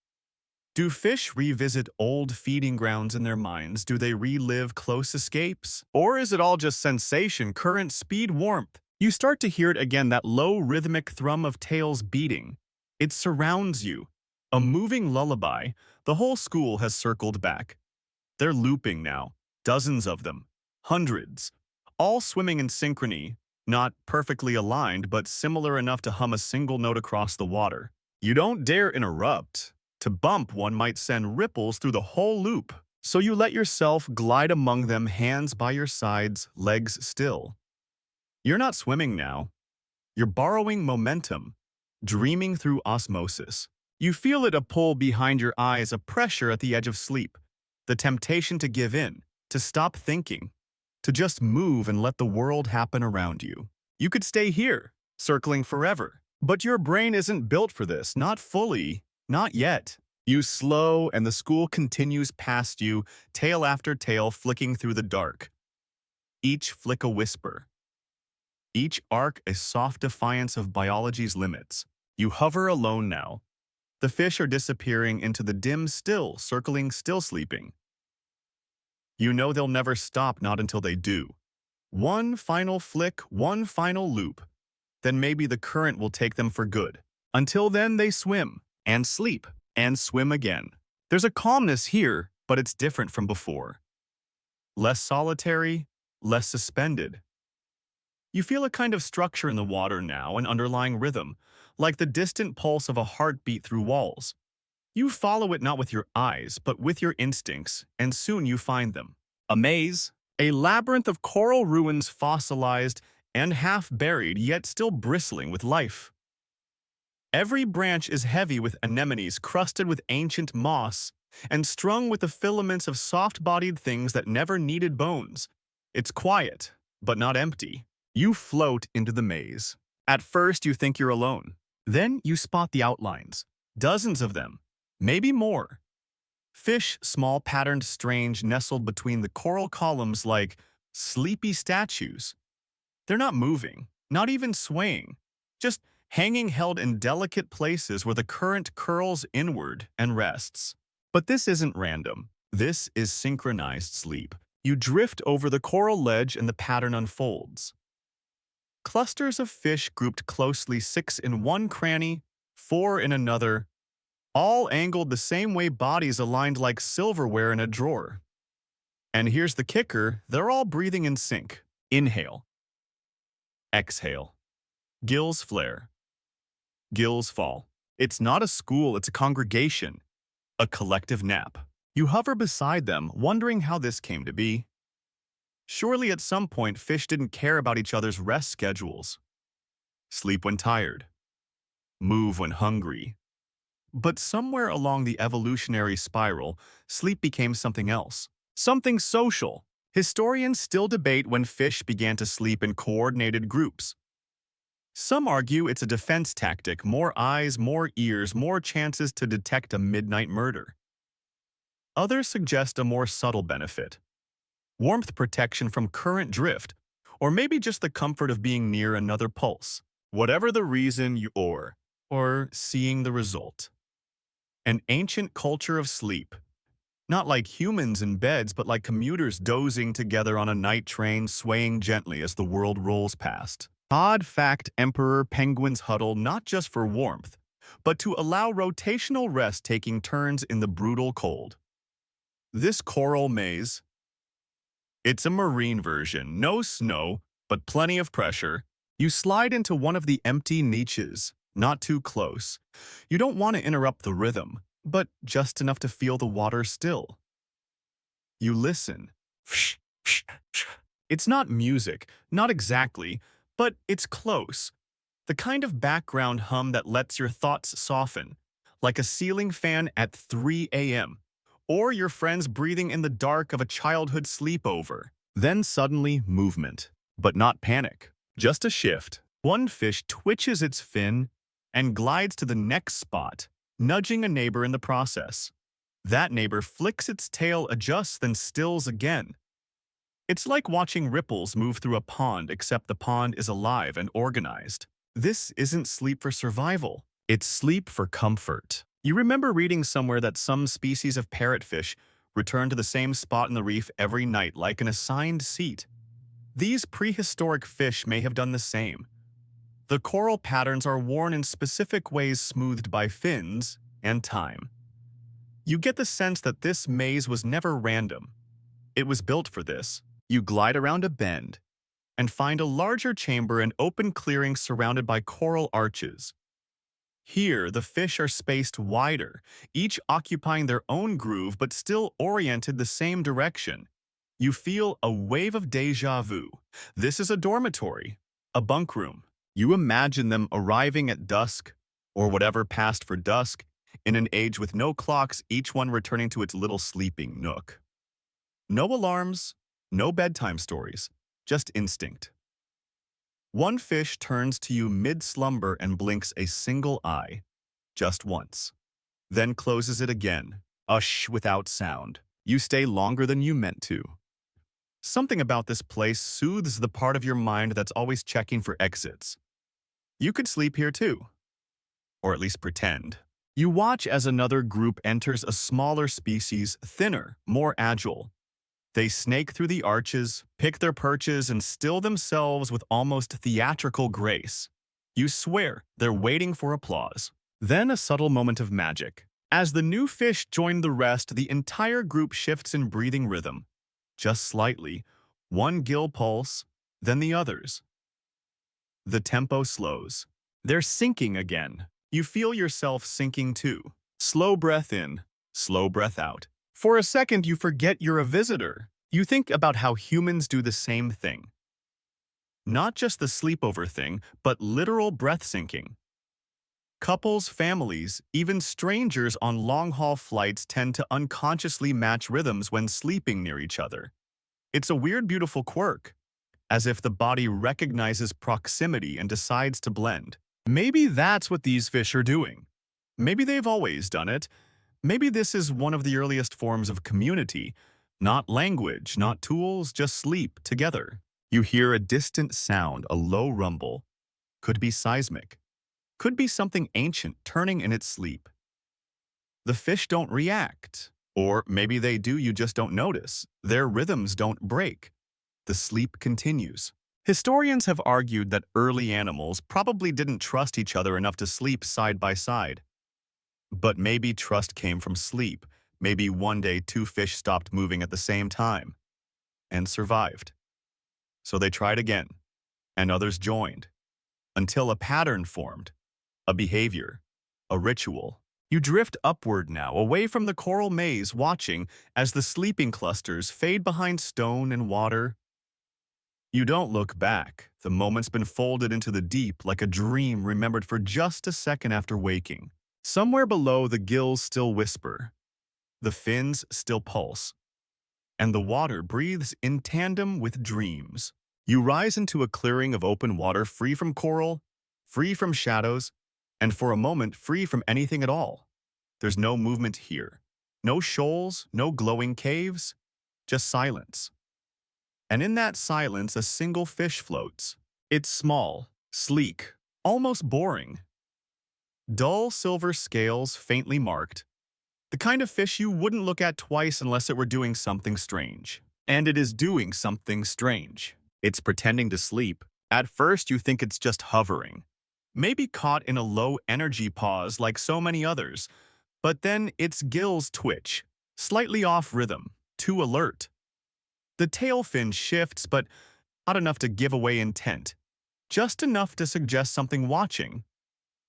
Do fish revisit old feeding grounds in their minds? Do they relive close escapes? Or is it all just sensation, current, speed, warmth? You start to hear it again, that low rhythmic thrum of tails beating. It surrounds you. A moving lullaby. The whole school has circled back. They're looping now. Dozens of them. Hundreds. All swimming in synchrony. Not perfectly aligned, but similar enough to hum a single note across the water. You don't dare interrupt. To bump, one might send ripples through the whole loop. So you let yourself glide among them, hands by your sides, legs still. You're not swimming now. You're borrowing momentum, dreaming through osmosis. You feel it, a pull behind your eyes, a pressure at the edge of sleep, the temptation to give in, to stop thinking, to just move and let the world happen around you. You could stay here, circling forever, but your brain isn't built for this, not fully, not yet. You slow and the school continues past you, tail after tail flicking through the dark. Each flick a whisper. Each arc a soft defiance of biology's limits. You hover alone now. The fish are disappearing into the dim still, circling, still sleeping. You know they'll never stop, not until they do. One final flick, one final loop. Then maybe the current will take them for good. Until then, they swim, and sleep, and swim again. There's a calmness here, but it's different from before. Less solitary, less suspended. You feel a kind of structure in the water now, an underlying rhythm, like the distant pulse of a heartbeat through walls. You follow it not with your eyes, but with your instincts, and soon you find them. A maze, a labyrinth of coral ruins, fossilized and half-buried, yet still bristling with life. Every branch is heavy with anemones crusted with ancient moss and strung with the filaments of soft-bodied things that never needed bones. It's quiet, but not empty. You float into the maze. At first, you think you're alone. Then you spot the outlines. Dozens of them. Maybe more. Fish, small, patterned, strange, nestled between the coral columns like sleepy statues. They're not moving, not even swaying, just hanging, held in delicate places where the current curls inward and rests. But this isn't random. This is synchronized sleep. You drift over the coral ledge and the pattern unfolds. Clusters of fish grouped closely, 6 in one cranny, 4 in another, all angled the same way, bodies aligned like silverware in a drawer. And here's the kicker, they're all breathing in sync. Inhale. Exhale. Gills flare. Gills fall. It's not a school, it's a congregation. A collective nap. You hover beside them, wondering how this came to be. Surely at some point fish didn't care about each other's rest schedules. Sleep when tired. Move when hungry. But somewhere along the evolutionary spiral, sleep became something else. Something social. Historians still debate when fish began to sleep in coordinated groups. Some argue it's a defense tactic, more eyes, more ears, more chances to detect a midnight murder. Others suggest a more subtle benefit. Warmth protection from current drift, or maybe just the comfort of being near another pulse. Whatever the reason, or seeing the result. An ancient culture of sleep. Not like humans in beds, but like commuters dozing together on a night train, swaying gently as the world rolls past. Odd fact, emperor penguins huddle not just for warmth, but to allow rotational rest, taking turns in the brutal cold. This coral maze, it's a marine version, no snow, but plenty of pressure. You slide into one of the empty niches, not too close. You don't want to interrupt the rhythm, but just enough to feel the water still. You listen. It's not music, not exactly, but it's close. The kind of background hum that lets your thoughts soften, like a ceiling fan at 3 a.m., or your friends breathing in the dark of a childhood sleepover. Then suddenly movement, but not panic, just a shift. One fish twitches its fin and glides to the next spot, nudging a neighbor in the process. That neighbor flicks its tail, adjusts, then stills again. It's like watching ripples move through a pond, except the pond is alive and organized. This isn't sleep for survival. It's sleep for comfort. You remember reading somewhere that some species of parrotfish return to the same spot in the reef every night, like an assigned seat. These prehistoric fish may have done the same. The coral patterns are worn in specific ways, smoothed by fins and time. You get the sense that this maze was never random. It was built for this. You glide around a bend. and find a larger chamber and open clearing surrounded by coral arches. Here, the fish are spaced wider, each occupying their own groove but still oriented the same direction. You feel a wave of déjà vu. This is a dormitory, a bunk room. You imagine them arriving at dusk, or whatever passed for dusk, in an age with no clocks, each one returning to its little sleeping nook. No alarms, no bedtime stories, just instinct. One fish turns to you mid-slumber and blinks a single eye, just once. Then closes it again, without sound. You stay longer than you meant to. Something about this place soothes the part of your mind that's always checking for exits. You could sleep here too. Or at least pretend. You watch as another group enters a smaller species, thinner, more agile. They snake through the arches, pick their perches, and still themselves with almost theatrical grace. You swear they're waiting for applause. Then a subtle moment of magic. As the new fish join the rest, the entire group shifts in breathing rhythm. Just slightly, one gill pulse, then the others. The tempo slows. They're sinking again. You feel yourself sinking too. Slow breath in, slow breath out. For a second, you forget you're a visitor. You think about how humans do the same thing. Not just the sleepover thing, but literal breath sinking. Couples, families, even strangers on long-haul flights tend to unconsciously match rhythms when sleeping near each other. It's a weird, beautiful quirk, as if the body recognizes proximity and decides to blend. Maybe that's what these fish are doing. Maybe they've always done it. Maybe this is one of the earliest forms of community. Not language, not tools, just sleep together. You hear a distant sound, a low rumble. Could be seismic. Could be something ancient turning in its sleep. The fish don't react. Or maybe they do, you just don't notice. Their rhythms don't break. The sleep continues. Historians have argued that early animals probably didn't trust each other enough to sleep side by side. But maybe trust came from sleep. Maybe one day two fish stopped moving at the same time and survived. So they tried again, and others joined, until a pattern formed, a behavior, a ritual. You drift upward now, away from the coral maze, watching as the sleeping clusters fade behind stone and water. You don't look back. The moment's been folded into the deep like a dream remembered for just a second after waking. Somewhere below, the gills still whisper. The fins still pulse. And the water breathes in tandem with dreams. You rise into a clearing of open water free from coral, free from shadows, and for a moment free from anything at all. There's no movement here. No shoals, no glowing caves, just silence. And in that silence, a single fish floats. It's small, sleek, almost boring. Dull silver scales faintly marked. The kind of fish you wouldn't look at twice unless it were doing something strange. And it is doing something strange. It's pretending to sleep. At first, you think it's just hovering. Maybe caught in a low-energy pause like so many others. But then its gills twitch, slightly off rhythm, too alert. The tail fin shifts, but not enough to give away intent. Just enough to suggest something watching.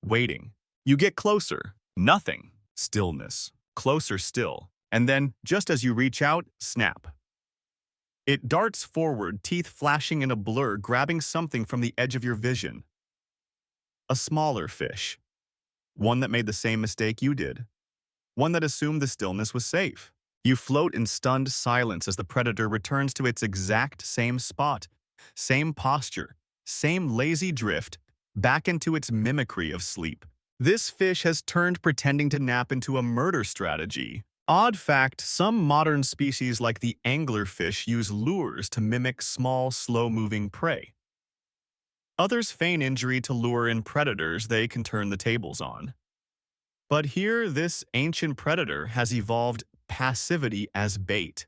Waiting. You get closer. Nothing. Stillness. Closer still. And then, just as you reach out, snap. It darts forward, teeth flashing in a blur, grabbing something from the edge of your vision. A smaller fish. One that made the same mistake you did. One that assumed the stillness was safe. You float in stunned silence as the predator returns to its exact same spot, same posture, same lazy drift, back into its mimicry of sleep. This fish has turned pretending to nap into a murder strategy. Odd fact, some modern species like the anglerfish use lures to mimic small, slow-moving prey. Others feign injury to lure in predators they can turn the tables on. But here, this ancient predator has evolved passivity as bait,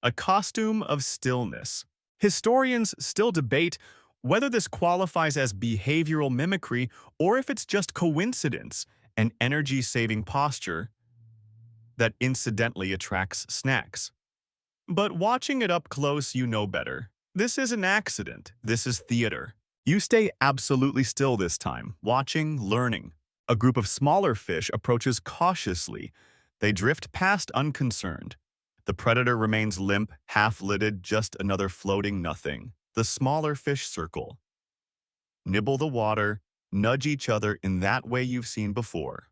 a costume of stillness. Historians still debate whether this qualifies as behavioral mimicry or if it's just coincidence, an energy-saving posture that incidentally attracts snacks. But watching it up close, you know better. This is an accident. This is theater. You stay absolutely still this time, watching, learning. A group of smaller fish approaches cautiously. They drift past unconcerned. The predator remains limp, half-lidded, just another floating nothing. The smaller fish circle. Nibble the water, nudge each other in that way you've seen before.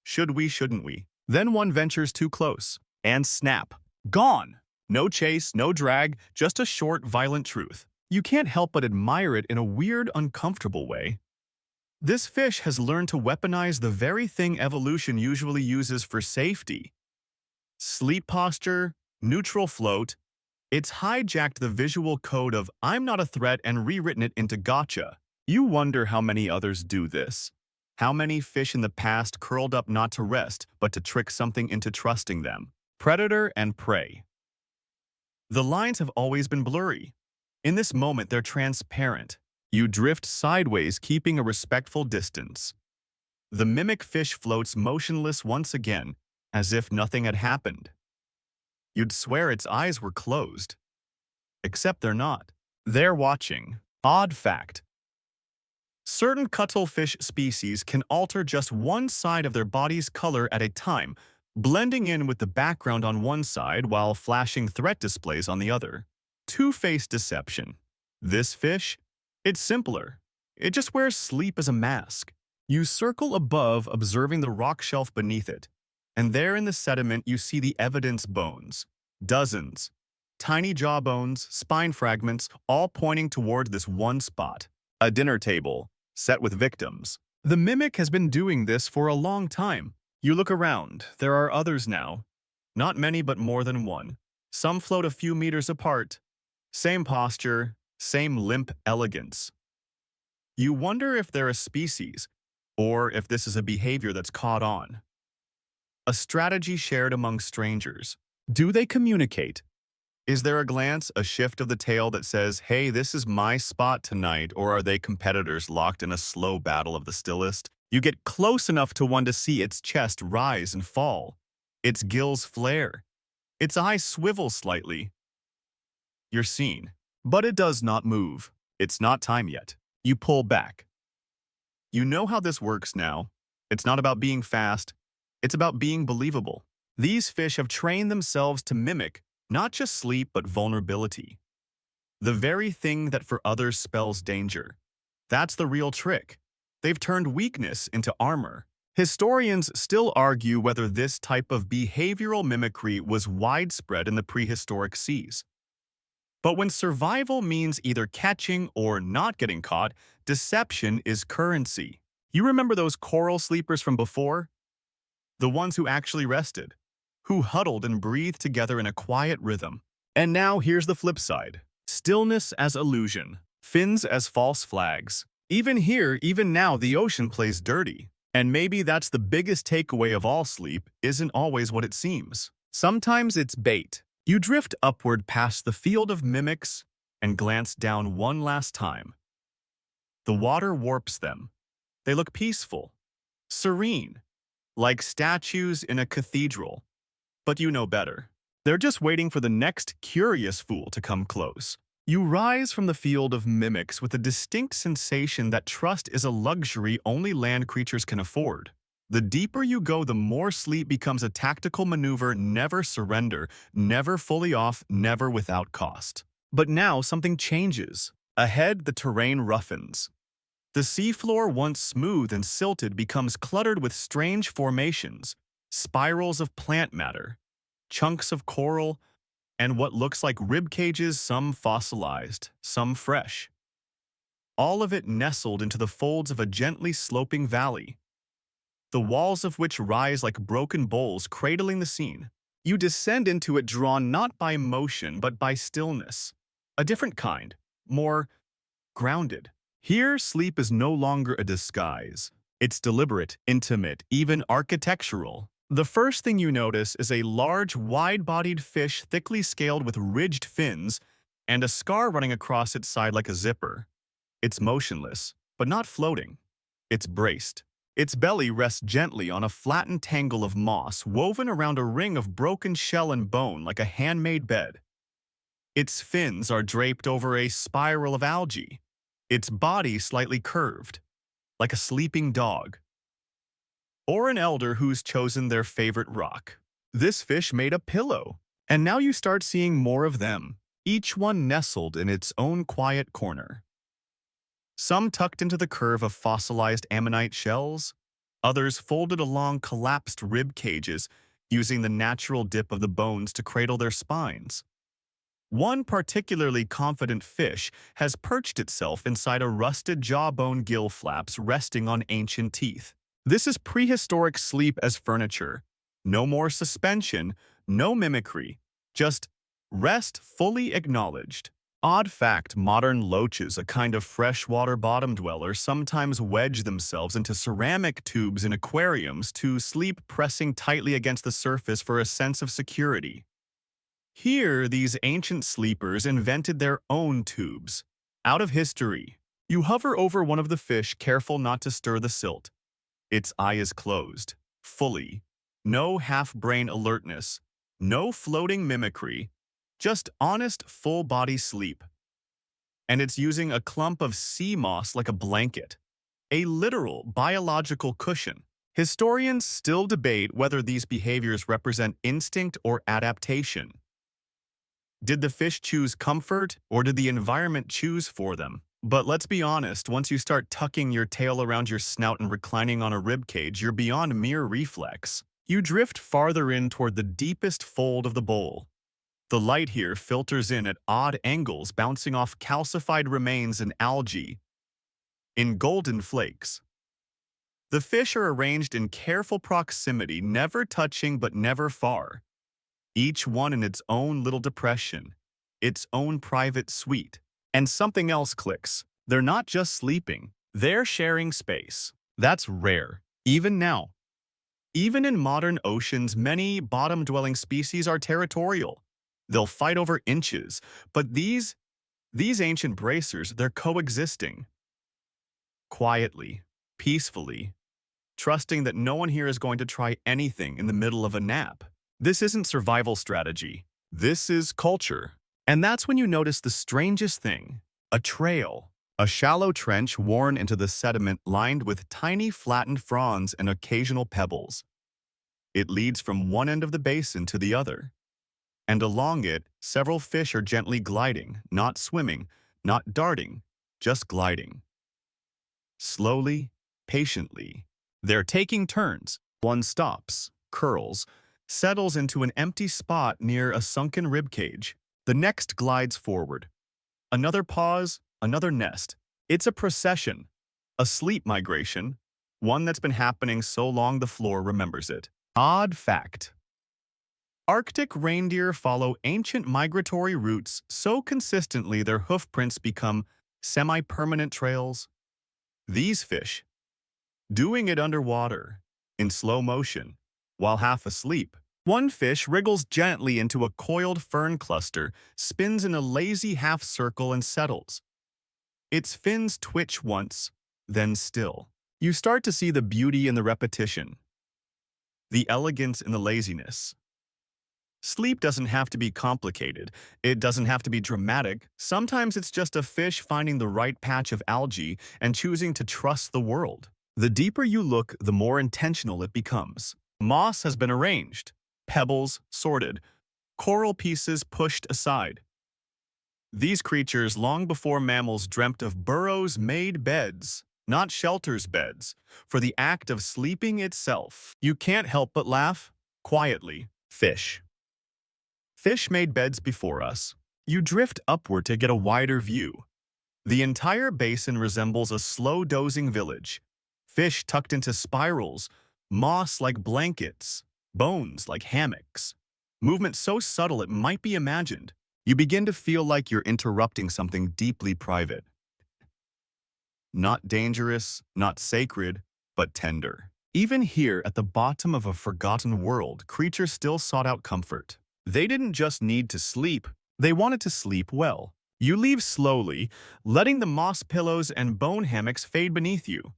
Should we, shouldn't we? Then one ventures too close. And snap. Gone! No chase, no drag, just a short, violent truth. You can't help but admire it in a weird, uncomfortable way. This fish has learned to weaponize the very thing evolution usually uses for safety. Sleep posture, neutral float. It's hijacked the visual code of "I'm not a threat" and rewritten it into gotcha. You wonder how many others do this. How many fish in the past curled up not to rest, but to trick something into trusting them. Predator and prey. The lines have always been blurry. In this moment, they're transparent. You drift sideways, keeping a respectful distance. The mimic fish floats motionless once again, as if nothing had happened. You'd swear its eyes were closed. Except they're not. They're watching. Odd fact. Certain cuttlefish species can alter just one side of their body's color at a time, blending in with the background on one side while flashing threat displays on the other. Two-faced deception. This fish? It's simpler. It just wears sleep as a mask. You circle above, observing the rock shelf beneath it. And there in the sediment you see the evidence bones. Dozens. Tiny jawbones, spine fragments, all pointing toward this one spot. A dinner table, set with victims. The mimic has been doing this for a long time. You look around. There are others now. Not many, but more than one. Some float a few meters apart. Same posture, same limp elegance. You wonder if they're a species, or if this is a behavior that's caught on. A strategy shared among strangers. Do they communicate? Is there a glance, a shift of the tail that says, "Hey, this is my spot tonight," or are they competitors locked in a slow battle of the stillest? You get close enough to one to see its chest rise and fall, its gills flare, its eyes swivel slightly. You're seen, but it does not move. It's not time yet. You pull back. You know how this works now. It's not about being fast. It's about being believable. These fish have trained themselves to mimic not just sleep, but vulnerability. The very thing that for others spells danger. That's the real trick. They've turned weakness into armor. Historians still argue whether this type of behavioral mimicry was widespread in the prehistoric seas. But when survival means either catching or not getting caught, deception is currency. You remember those coral sleepers from before? The ones who actually rested, who huddled and breathed together in a quiet rhythm. And now here's the flip side. Stillness as illusion, fins as false flags. Even here, even now, the ocean plays dirty. And maybe that's the biggest takeaway of all: sleep isn't always what it seems. Sometimes it's bait. You drift upward past the field of mimics and glance down one last time. The water warps them. They look peaceful, serene, like statues in a cathedral. But you know better. They're just waiting for the next curious fool to come close. You rise from the field of mimics with a distinct sensation that trust is a luxury only land creatures can afford. The deeper you go, the more sleep becomes a tactical maneuver: never surrender, never fully off, never without cost. But now something changes. Ahead, the terrain roughens. The seafloor, once smooth and silted, becomes cluttered with strange formations, spirals of plant matter, chunks of coral, and what looks like rib cages, some fossilized, some fresh. All of it nestled into the folds of a gently sloping valley, the walls of which rise like broken bowls cradling the scene. You descend into it, drawn not by motion but by stillness, a different kind, more grounded. Here, sleep is no longer a disguise. It's deliberate, intimate, even architectural. The first thing you notice is a large, wide-bodied fish thickly scaled with ridged fins and a scar running across its side like a zipper. It's motionless, but not floating. It's braced. Its belly rests gently on a flattened tangle of moss woven around a ring of broken shell and bone like a handmade bed. Its fins are draped over a spiral of algae, its body slightly curved, like a sleeping dog, or an elder who's chosen their favorite rock. This fish made a pillow, and now you start seeing more of them, each one nestled in its own quiet corner. Some tucked into the curve of fossilized ammonite shells, others folded along collapsed rib cages, using the natural dip of the bones to cradle their spines. One particularly confident fish has perched itself inside a rusted jawbone gill flaps resting on ancient teeth. This is prehistoric sleep as furniture. No more suspension, no mimicry, just rest fully acknowledged. Odd fact, modern loaches, a kind of freshwater bottom dweller, sometimes wedge themselves into ceramic tubes in aquariums to sleep pressing tightly against the surface for a sense of security. Here, these ancient sleepers invented their own tubes. Out of history, you hover over one of the fish, careful not to stir the silt. Its eye is closed, fully. No half-brain alertness, no floating mimicry, just honest, full-body sleep. And it's using a clump of sea moss like a blanket, a literal biological cushion. Historians still debate whether these behaviors represent instinct or adaptation. Did the fish choose comfort, or did the environment choose for them? But let's be honest, once you start tucking your tail around your snout and reclining on a rib cage, you're beyond mere reflex. You drift farther in toward the deepest fold of the bowl. The light here filters in at odd angles, bouncing off calcified remains and algae in golden flakes. The fish are arranged in careful proximity, never touching but never far. Each one in its own little depression, its own private suite. And something else clicks. They're not just sleeping, they're sharing space. That's rare, even now. Even in modern oceans, many bottom-dwelling species are territorial. They'll fight over inches, but these ancient bracers, they're coexisting. Quietly, peacefully, trusting that no one here is going to try anything in the middle of a nap. This isn't survival strategy. This is culture. And that's when you notice the strangest thing. A trail. A shallow trench worn into the sediment lined with tiny flattened fronds and occasional pebbles. It leads from one end of the basin to the other. And along it, several fish are gently gliding, not swimming, not darting, just gliding. Slowly, patiently. They're taking turns. One stops, curls, settles into an empty spot near a sunken ribcage. The next glides forward. Another pause, another nest. It's a procession, a sleep migration, one that's been happening so long the floor remembers it. Odd fact. Arctic reindeer follow ancient migratory routes so consistently their hoofprints become semi-permanent trails. These fish, doing it underwater, in slow motion, while half asleep. One fish wriggles gently into a coiled fern cluster, spins in a lazy half-circle and settles. Its fins twitch once, then still. You start to see the beauty in the repetition, the elegance in the laziness. Sleep doesn't have to be complicated. It doesn't have to be dramatic. Sometimes it's just a fish finding the right patch of algae and choosing to trust the world. The deeper you look, the more intentional it becomes. Moss has been arranged, pebbles sorted, coral pieces pushed aside. These creatures, long before mammals, dreamt of burrows made beds, not shelters beds, for the act of sleeping itself. You can't help but laugh, quietly. Fish. Fish made beds before us. You drift upward to get a wider view. The entire basin resembles a slow dozing village. Fish tucked into spirals, moss like blankets, bones like hammocks. Movement so subtle it might be imagined. You begin to feel like you're interrupting something deeply private. Not dangerous, not sacred, but tender. Even here at the bottom of a forgotten world, creatures still sought out comfort. They didn't just need to sleep, they wanted to sleep well. You leave slowly, letting the moss pillows and bone hammocks fade beneath you.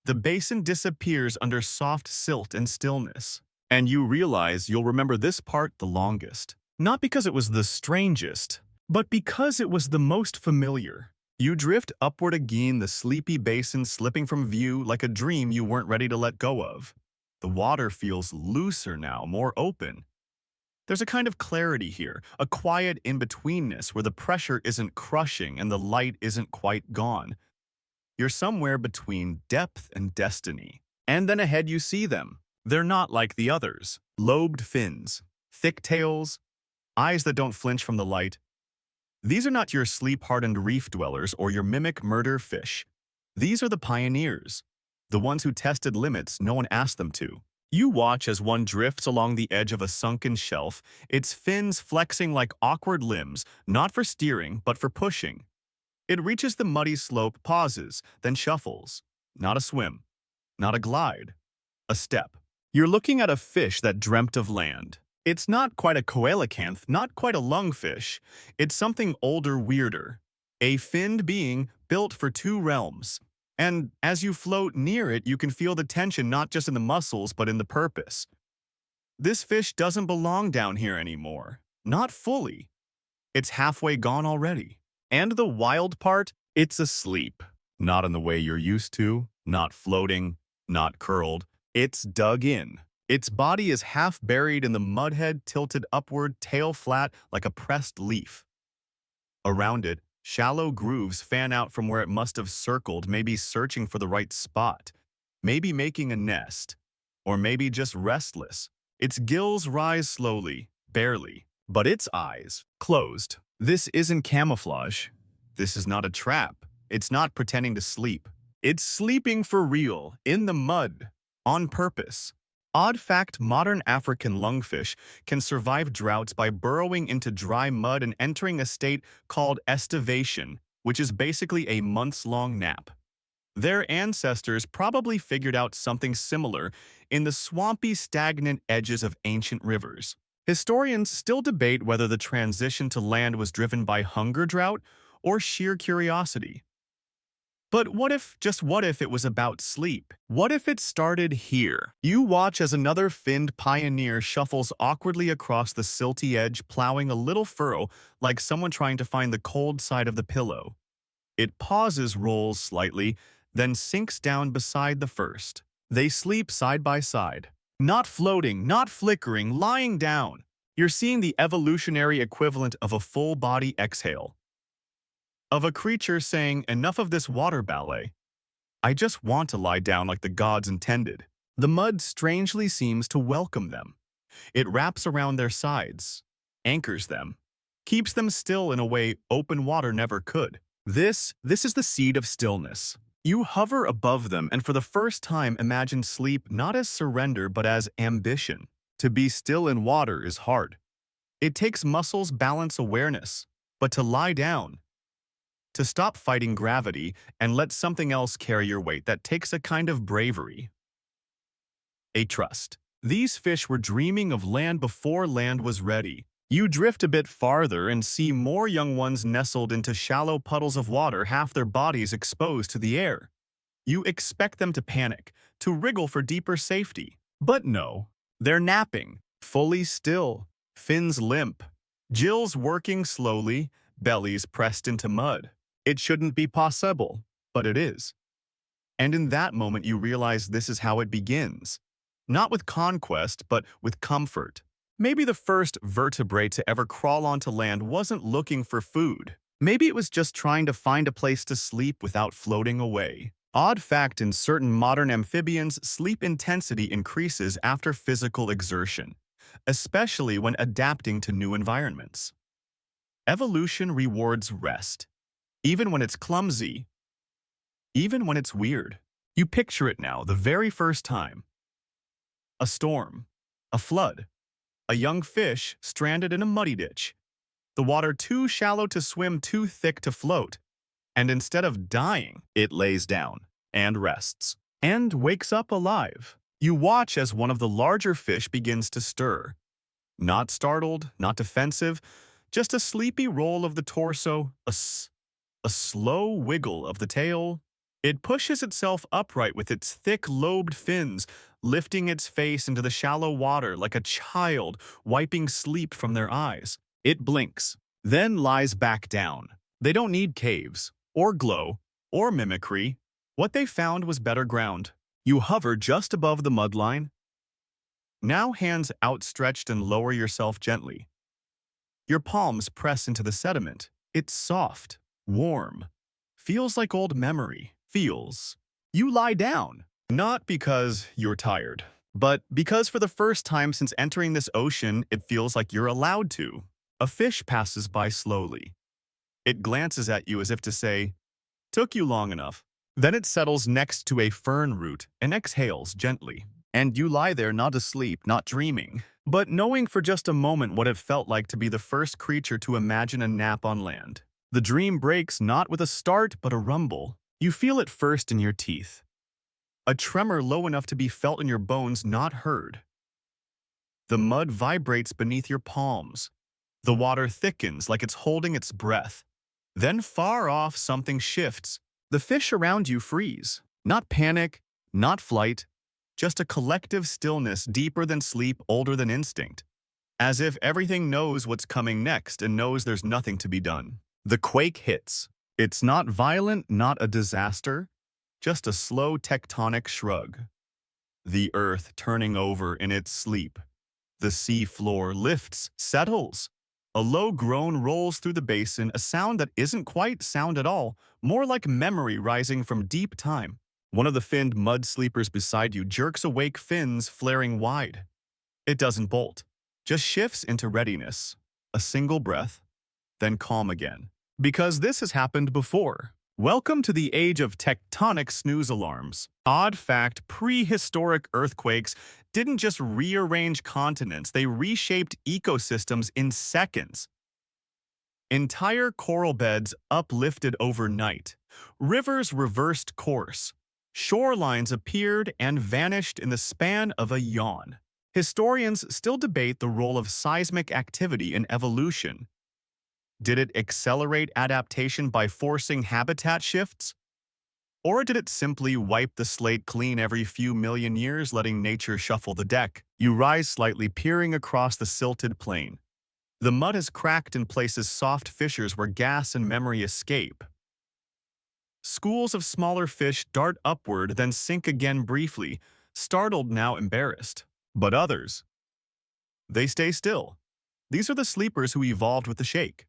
The basin disappears under soft silt and stillness. And you realize you'll remember this part the longest. Not because it was the strangest, But because it was the most familiar, you drift upward again, the sleepy basin slipping from view like a dream you weren't ready to let go of. The water feels looser now, more open. There's a kind of clarity here, a quiet in-betweenness where the pressure isn't crushing and the light isn't quite gone. You're somewhere between depth and destiny. And then ahead you see them. They're not like the others. Lobed fins, thick tails, eyes that don't flinch from the light. These are not your sleep-hardened reef dwellers or your mimic murder fish. These are the pioneers, the ones who tested limits no one asked them to. You watch as one drifts along the edge of a sunken shelf, its fins flexing like awkward limbs, not for steering, but for pushing. It reaches the muddy slope, pauses, then shuffles. Not a swim, not a glide, a step. You're looking at a fish that dreamt of land. It's not quite a coelacanth, not quite a lungfish. It's something older, weirder. A finned being built for two realms. And as you float near it, you can feel the tension not just in the muscles, but in the purpose. This fish doesn't belong down here anymore. Not fully. It's halfway gone already. And the wild part, it's asleep. Not in the way you're used to, not floating, not curled. It's dug in. Its body is half buried in the mudhead, tilted upward, tail flat like a pressed leaf. Around it, shallow grooves fan out from where it must have circled, maybe searching for the right spot, maybe making a nest, or maybe just restless. Its gills rise slowly, barely, but its eyes, closed. This isn't camouflage. This is not a trap. It's not pretending to sleep. It's sleeping for real, in the mud, on purpose. Odd fact, modern African lungfish can survive droughts by burrowing into dry mud and entering a state called estivation, which is basically a months-long nap. Their ancestors probably figured out something similar in the swampy, stagnant edges of ancient rivers. Historians still debate whether the transition to land was driven by hunger drought or sheer curiosity. But what if, just what if it was about sleep? What if it started here? You watch as another finned pioneer shuffles awkwardly across the silty edge, plowing a little furrow like someone trying to find the cold side of the pillow. It pauses, rolls slightly, then sinks down beside the first. They sleep side by side. Not floating, not flickering, lying down. You're seeing the evolutionary equivalent of a full-body exhale. Of a creature saying, enough of this water ballet. I just want to lie down like the gods intended. The mud strangely seems to welcome them. It wraps around their sides, anchors them, keeps them still in a way open water never could. This is the seed of stillness. You hover above them and for the first time imagine sleep not as surrender but as ambition. To be still in water is hard. It takes muscles, balance, awareness. But to lie down, to stop fighting gravity and let something else carry your weight, that takes a kind of bravery. A trust. These fish were dreaming of land before land was ready. You drift a bit farther and see more young ones nestled into shallow puddles of water, half their bodies exposed to the air. You expect them to panic, to wriggle for deeper safety. But no, they're napping, fully still, fins limp, gills working slowly, bellies pressed into mud. It shouldn't be possible, but it is. And in that moment you realize this is how it begins. Not with conquest, but with comfort. Maybe the first vertebrate to ever crawl onto land wasn't looking for food. Maybe it was just trying to find a place to sleep without floating away. Odd fact, in certain modern amphibians, sleep intensity increases after physical exertion, especially when adapting to new environments. Evolution rewards rest. Even when it's clumsy, even when it's weird. You picture it now, the very first time. A storm, a flood, a young fish stranded in a muddy ditch. The water too shallow to swim, too thick to float. And instead of dying, it lays down and rests and wakes up alive. You watch as one of the larger fish begins to stir. Not startled, not defensive, just a sleepy roll of the torso, a slow wiggle of the tail. It pushes itself upright with its thick lobed fins, lifting its face into the shallow water like a child wiping sleep from their eyes. It blinks, then lies back down. They don't need caves, or glow, or mimicry. What they found was better ground. You hover just above the mudline. Now hands outstretched and lower yourself gently. Your palms press into the sediment. It's soft, warm, feels like old memory. Feels. You lie down, not because you're tired, but because for the first time since entering this ocean, it feels like you're allowed to. A fish passes by slowly. It glances at you as if to say, "Took you long enough." Then it settles next to a fern root and exhales gently. And you lie there not asleep, not dreaming, but knowing for just a moment what it felt like to be the first creature to imagine a nap on land. The dream breaks not with a start but a rumble. You feel it first in your teeth. A tremor low enough to be felt in your bones, not heard. The mud vibrates beneath your palms. The water thickens like it's holding its breath. Then far off something shifts. The fish around you freeze. Not panic, not flight, just a collective stillness deeper than sleep, older than instinct. As if everything knows what's coming next and knows there's nothing to be done. The quake hits. It's not violent, not a disaster, just a slow tectonic shrug. The earth turning over in its sleep. The sea floor lifts, settles. A low groan rolls through the basin, a sound that isn't quite sound at all, more like memory rising from deep time. One of the finned mud sleepers beside you jerks awake, fins flaring wide. It doesn't bolt, just shifts into readiness. A single breath, then calm again. Because this has happened before. Welcome to the age of tectonic snooze alarms. Odd fact, prehistoric earthquakes didn't just rearrange continents, they reshaped ecosystems in seconds. Entire coral beds uplifted overnight. Rivers reversed course. Shorelines appeared and vanished in the span of a yawn. Historians still debate the role of seismic activity in evolution. Did it accelerate adaptation by forcing habitat shifts? Or did it simply wipe the slate clean every few million years, letting nature shuffle the deck? You rise slightly, peering across the silted plain. The mud has cracked in places, soft fissures where gas and memory escape. Schools of smaller fish dart upward, then sink again briefly, startled, now embarrassed. But others, they stay still. These are the sleepers who evolved with the shake.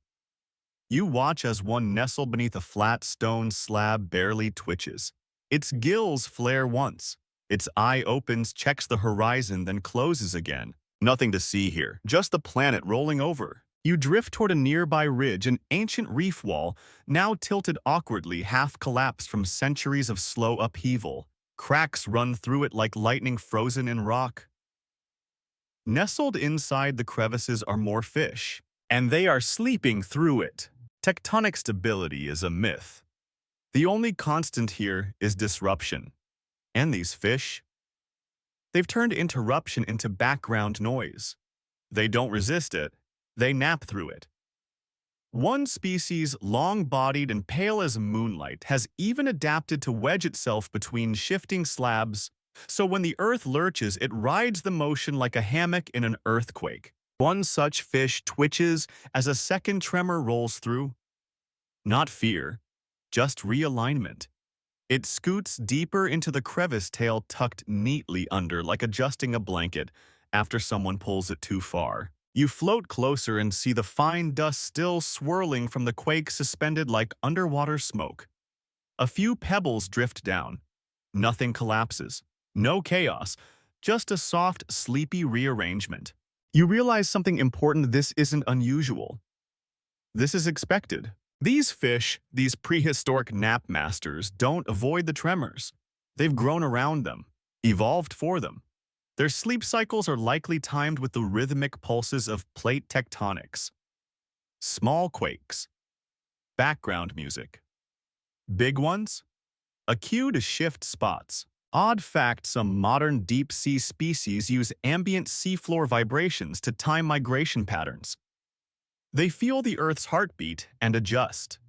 You watch as one nestled beneath a flat stone slab barely twitches. Its gills flare once. Its eye opens, checks the horizon, then closes again. Nothing to see here, just the planet rolling over. You drift toward a nearby ridge, an ancient reef wall, now tilted awkwardly, half collapsed from centuries of slow upheaval. Cracks run through it like lightning frozen in rock. Nestled inside the crevices are more fish, and they are sleeping through it. Tectonic stability is a myth. The only constant here is disruption. And these fish? They've turned interruption into background noise. They don't resist it, they nap through it. One species, long-bodied and pale as moonlight, has even adapted to wedge itself between shifting slabs, so when the earth lurches, it rides the motion like a hammock in an earthquake. One such fish twitches as a second tremor rolls through. Not fear, just realignment. It scoots deeper into the crevice, tail tucked neatly under, like adjusting a blanket after someone pulls it too far. You float closer and see the fine dust still swirling from the quake, suspended like underwater smoke. A few pebbles drift down. Nothing collapses. No chaos, just a soft, sleepy rearrangement. You realize something important: this isn't unusual. This is expected. These fish, these prehistoric nap masters, don't avoid the tremors. They've grown around them, evolved for them. Their sleep cycles are likely timed with the rhythmic pulses of plate tectonics. Small quakes, background music. Big ones? A cue to shift spots. Odd fact, some modern deep-sea species use ambient seafloor vibrations to time migration patterns. They feel the Earth's heartbeat and adjust.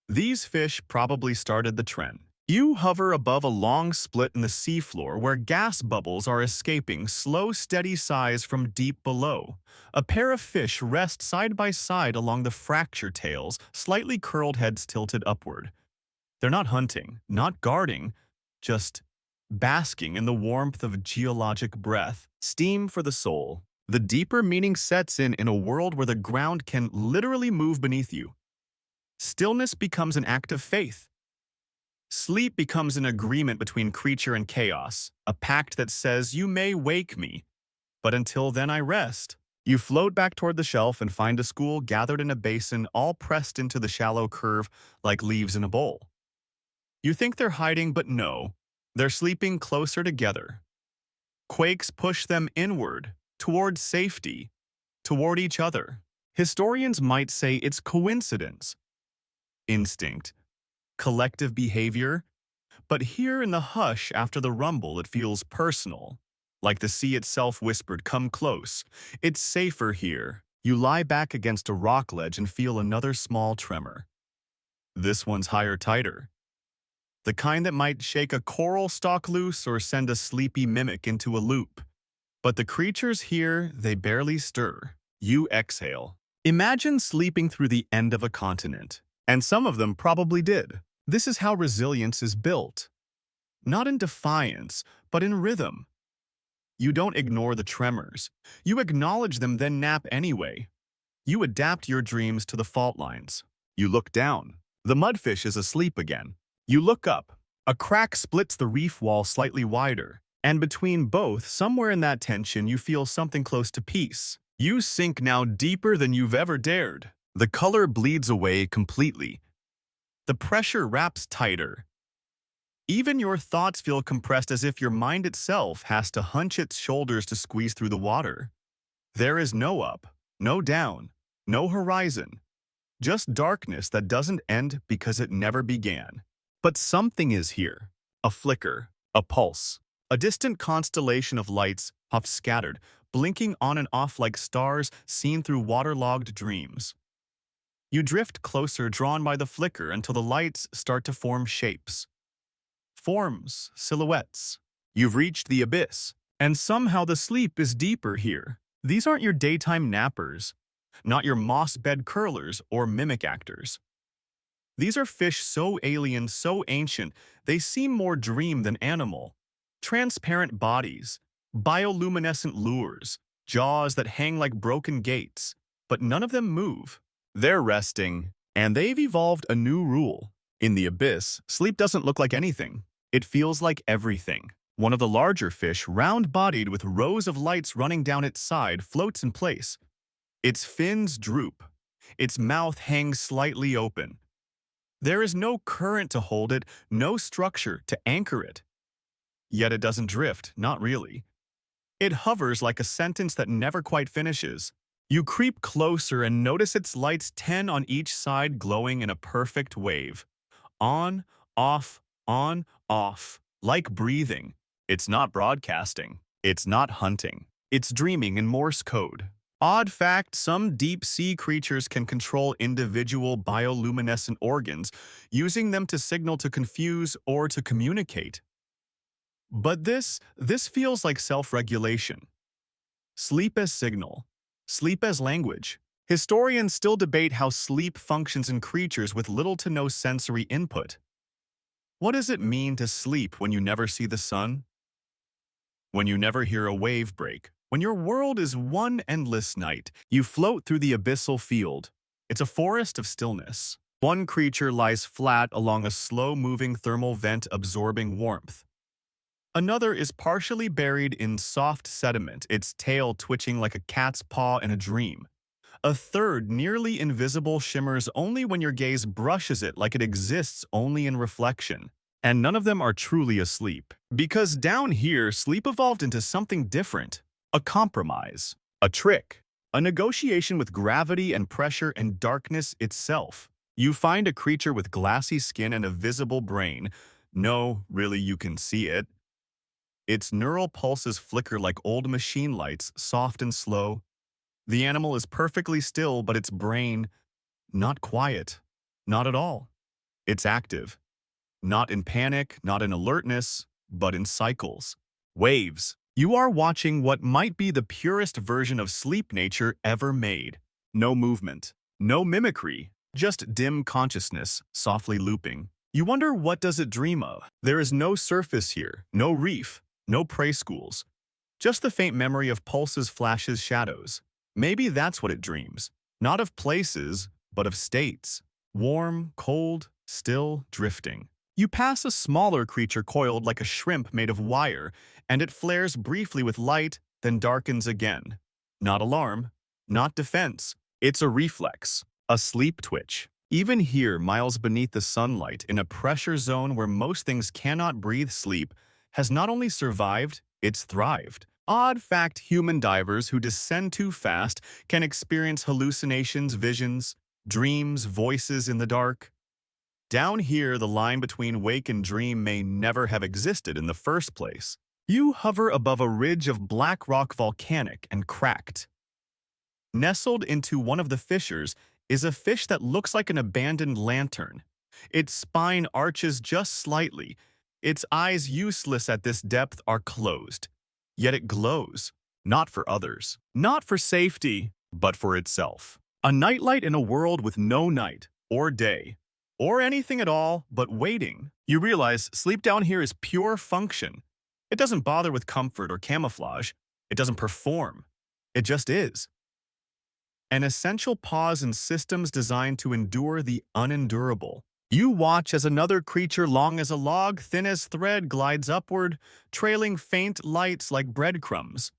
These fish probably started the trend. You hover above a long split in the seafloor where gas bubbles are escaping slow, steady sighs from deep below. A pair of fish rest side by side along the fracture tails, slightly curled heads tilted upward. They're not hunting, not guarding, just basking in the warmth of geologic breath, steam for the soul. The deeper meaning sets in a world where the ground can literally move beneath you. Stillness becomes an act of faith. Sleep becomes an agreement between creature and chaos, a pact that says you may wake me, but until then I rest. You float back toward the shelf and find a school gathered in a basin, all pressed into the shallow curve like leaves in a bowl. You think they're hiding, but no. They're sleeping closer together. Quakes push them inward, toward safety, toward each other. Historians might say it's coincidence, instinct, collective behavior, but here in the hush after the rumble it feels personal. Like the sea itself whispered, "Come close. It's safer here." You lie back against a rock ledge and feel another small tremor. This one's higher, tighter. The kind that might shake a coral stalk loose or send a sleepy mimic into a loop. But the creatures here, they barely stir. You exhale. Imagine sleeping through the end of a continent. And some of them probably did. This is how resilience is built. Not in defiance, but in rhythm. You don't ignore the tremors. You acknowledge them, then nap anyway. You adapt your dreams to the fault lines. You look down. The mudfish is asleep again. You look up. A crack splits the reef wall slightly wider. And between both, somewhere in that tension, you feel something close to peace. You sink now deeper than you've ever dared. The color bleeds away completely. The pressure wraps tighter. Even your thoughts feel compressed, as if your mind itself has to hunch its shoulders to squeeze through the water. There is no up, no down, no horizon. Just darkness that doesn't end because it never began. But something is here. A flicker, a pulse. A distant constellation of lights, half scattered, blinking on and off like stars seen through waterlogged dreams. You drift closer, drawn by the flicker, until the lights start to form shapes. Forms, silhouettes. You've reached the abyss, and somehow the sleep is deeper here. These aren't your daytime nappers, not your moss bed curlers or mimic actors. These are fish so alien, so ancient, they seem more dream than animal. Transparent bodies, bioluminescent lures, jaws that hang like broken gates, but none of them move. They're resting, and they've evolved a new rule. In the abyss, sleep doesn't look like anything. It feels like everything. One of the larger fish, round-bodied with rows of lights running down its side, floats in place. Its fins droop. Its mouth hangs slightly open. There is no current to hold it, no structure to anchor it. Yet it doesn't drift, not really. It hovers like a sentence that never quite finishes. You creep closer and notice its lights, 10 on each side, glowing in a perfect wave. On, off, like breathing. It's not broadcasting. It's not hunting. It's dreaming in Morse code. Odd fact, some deep-sea creatures can control individual bioluminescent organs, using them to signal, to confuse, or to communicate. But this feels like self-regulation. Sleep as signal. Sleep as language. Historians still debate how sleep functions in creatures with little to no sensory input. What does it mean to sleep when you never see the sun? When you never hear a wave break? When your world is one endless night, you float through the abyssal field. It's a forest of stillness. One creature lies flat along a slow-moving thermal vent, absorbing warmth. Another is partially buried in soft sediment, its tail twitching like a cat's paw in a dream. A third, nearly invisible, shimmers only when your gaze brushes it, like it exists only in reflection. And none of them are truly asleep. Because down here, sleep evolved into something different. A compromise. A trick. A negotiation with gravity and pressure and darkness itself. You find a creature with glassy skin and a visible brain. No, really, you can see it. Its neural pulses flicker like old machine lights, soft and slow. The animal is perfectly still, but its brain, not quiet. Not at all. It's active. Not in panic, not in alertness, but in cycles. Waves. You are watching what might be the purest version of sleep nature ever made. No movement, no mimicry, just dim consciousness, softly looping. You wonder, what does it dream of? There is no surface here, no reef, no prey schools. Just the faint memory of pulses, flashes, shadows. Maybe that's what it dreams. Not of places, but of states. Warm, cold, still, drifting. You pass a smaller creature coiled like a shrimp made of wire, and it flares briefly with light, then darkens again. Not alarm, not defense. It's a reflex, a sleep twitch. Even here, miles beneath the sunlight, in a pressure zone where most things cannot breathe, sleep has not only survived, it's thrived. Odd fact, human divers who descend too fast can experience hallucinations, visions, dreams, voices in the dark. Down here, the line between wake and dream may never have existed in the first place. You hover above a ridge of black rock, volcanic and cracked. Nestled into one of the fissures is a fish that looks like an abandoned lantern. Its spine arches just slightly. Its eyes, useless at this depth, are closed. Yet it glows, not for others, not for safety, but for itself. A nightlight in a world with no night or day, or anything at all but waiting. You realize sleep down here is pure function. It doesn't bother with comfort or camouflage. It doesn't perform. It just is. An essential pause in systems designed to endure the unendurable. You watch as another creature long as a log, thin as thread, glides upward, trailing faint lights like breadcrumbs.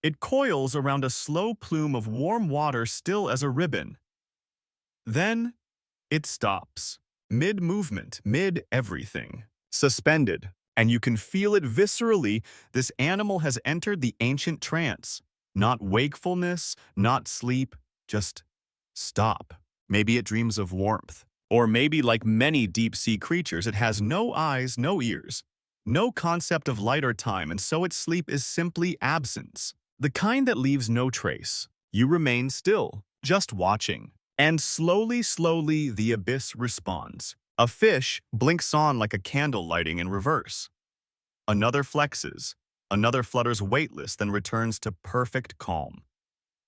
It coils around a slow plume of warm water, still as a ribbon. Then it stops. Mid-movement, mid-everything. Suspended. And you can feel it viscerally. This animal has entered the ancient trance. Not wakefulness, not sleep, just stop. Maybe it dreams of warmth. Or maybe, like many deep-sea creatures, it has no eyes, no ears, no concept of light or time, and so its sleep is simply absence. The kind that leaves no trace. You remain still, just watching. And slowly, slowly, the abyss responds. A fish blinks on like a candle lighting in reverse. Another flexes. Another flutters weightless, then returns to perfect calm.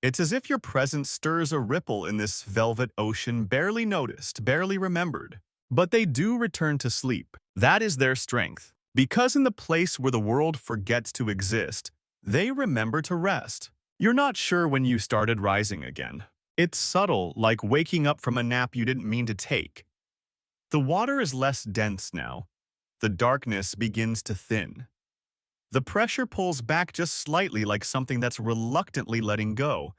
It's as if your presence stirs a ripple in this velvet ocean, barely noticed, barely remembered. But they do return to sleep. That is their strength. Because in the place where the world forgets to exist, they remember to rest. You're not sure when you started rising again. It's subtle, like waking up from a nap you didn't mean to take. The water is less dense now. The darkness begins to thin. The pressure pulls back just slightly, like something that's reluctantly letting go.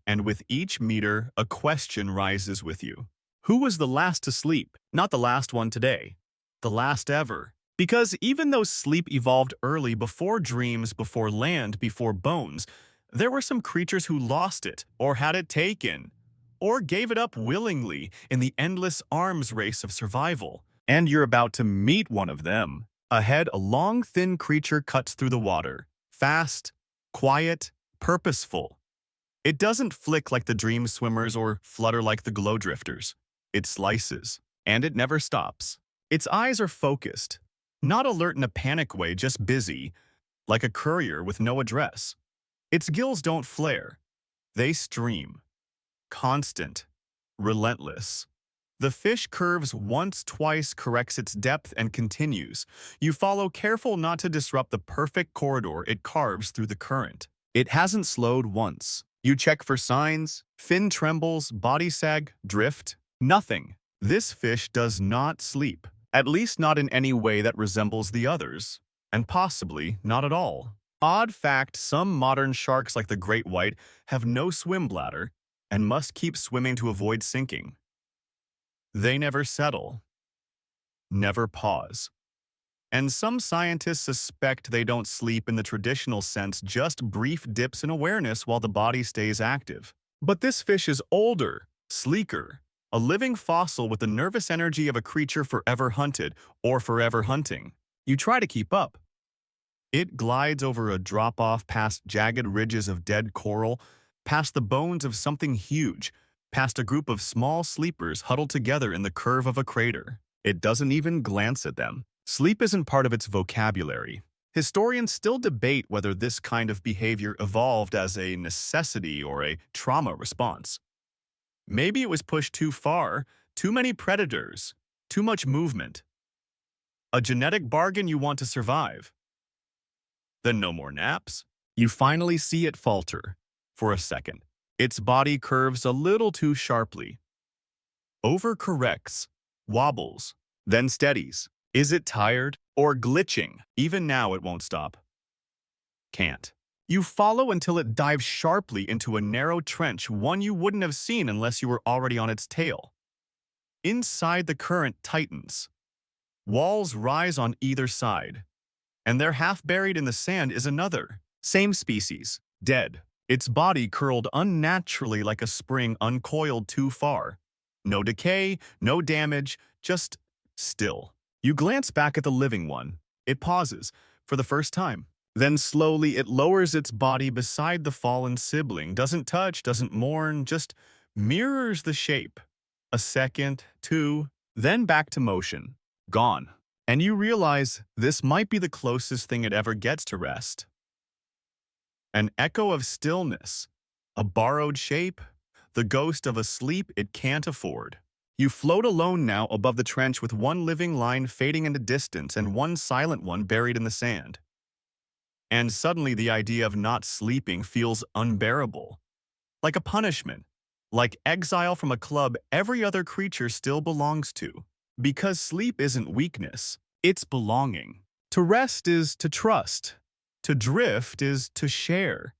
And with each meter, a question rises with you. Who was the last to sleep? Not the last one today. The last ever. Because even though sleep evolved early, before dreams, before land, before bones, there were some creatures who lost it, or had it taken, or gave it up willingly in the endless arms race of survival. And you're about to meet one of them. Ahead, a long, thin creature cuts through the water. Fast, quiet, purposeful. It doesn't flick like the dream swimmers or flutter like the glow drifters. It slices, and it never stops. Its eyes are focused, not alert in a panic way, just busy, like a courier with no address. Its gills don't flare. They stream. Constant. Relentless. The fish curves once, twice, corrects its depth, and continues. You follow, careful not to disrupt the perfect corridor it carves through the current. It hasn't slowed once. You check for signs, fin trembles, body sag, drift. Nothing. This fish does not sleep, at least not in any way that resembles the others, and possibly not at all. Odd fact, some modern sharks like the great white have no swim bladder and must keep swimming to avoid sinking. They never settle, never pause. And some scientists suspect they don't sleep in the traditional sense, just brief dips in awareness while the body stays active. But this fish is older, sleeker, a living fossil with the nervous energy of a creature forever hunted or forever hunting. You try to keep up. It glides over a drop-off, past jagged ridges of dead coral, past the bones of something huge, past a group of small sleepers huddled together in the curve of a crater. It doesn't even glance at them. Sleep isn't part of its vocabulary. Historians still debate whether this kind of behavior evolved as a necessity or a trauma response. Maybe it was pushed too far, too many predators, too much movement. A genetic bargain you want to survive. Then no more naps. You finally see it falter. For a second, its body curves a little too sharply. Overcorrects, wobbles, then steadies. Is it tired or glitching? Even now it won't stop. Can't. You follow until it dives sharply into a narrow trench, one you wouldn't have seen unless you were already on its tail. Inside the current tightens. Walls rise on either side, and there half buried in the sand is another. Same species, dead. Its body curled unnaturally like a spring uncoiled too far. No decay, no damage, just still. You glance back at the living one. It pauses, for the first time. Then slowly it lowers its body beside the fallen sibling, doesn't touch, doesn't mourn, just mirrors the shape. A second, two, then back to motion. Gone. And you realize this might be the closest thing it ever gets to rest. An echo of stillness, a borrowed shape, the ghost of a sleep it can't afford. You float alone now above the trench with one living line fading into distance and one silent one buried in the sand. And suddenly the idea of not sleeping feels unbearable. Like a punishment, like exile from a club every other creature still belongs to. Because sleep isn't weakness, it's belonging. To rest is to trust. To drift is to share.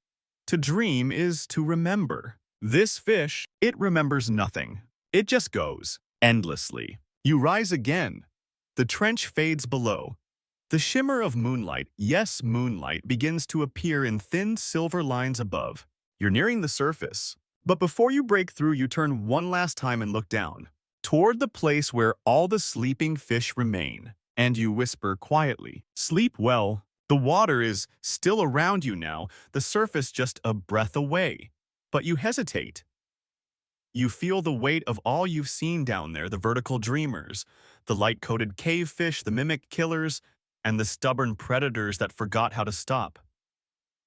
To dream is to remember. This fish, it remembers nothing. It just goes, endlessly. You rise again. The trench fades below. The shimmer of moonlight, yes moonlight, begins to appear in thin silver lines above. You're nearing the surface. But before you break through, you turn one last time and look down, toward the place where all the sleeping fish remain. And you whisper quietly, "Sleep well." The water is still around you now, the surface just a breath away. But you hesitate. You feel the weight of all you've seen down there, the vertical dreamers, the light-coated cave fish, the mimic killers, and the stubborn predators that forgot how to stop.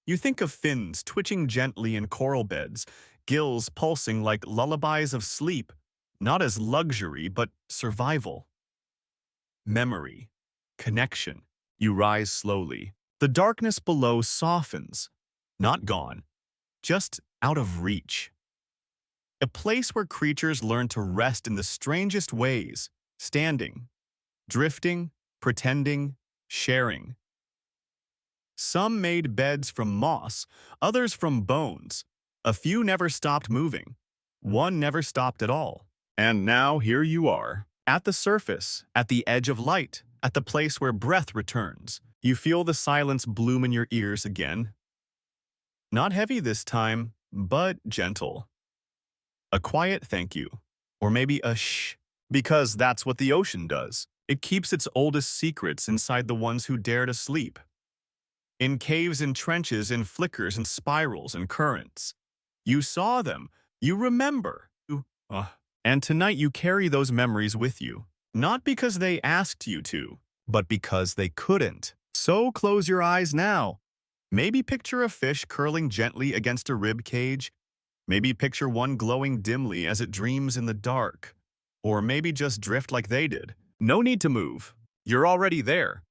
You think of fins twitching gently in coral beds, gills pulsing like lullabies of sleep, not as luxury, but survival. Memory. Connection. You rise slowly. The darkness below softens. Not gone. Just out of reach. A place where creatures learn to rest in the strangest ways. Standing. Drifting. Pretending. Sharing. Some made beds from moss, others from bones. A few never stopped moving. One never stopped at all. And now here you are, at the surface, at the edge of light, at the place where breath returns. You feel the silence bloom in your ears again. Not heavy this time, but gentle. A quiet thank you, or maybe a shh, because that's what the ocean does. It keeps its oldest secrets inside the ones who dare to sleep. In caves and trenches, in flickers and spirals and currents. You saw them. You remember. And tonight you carry those memories with you. Not because they asked you to, but because they couldn't. So close your eyes now. Maybe picture a fish curling gently against a rib cage. Maybe picture one glowing dimly as it dreams in the dark. Or maybe just drift like they did. No need to move. You're already there.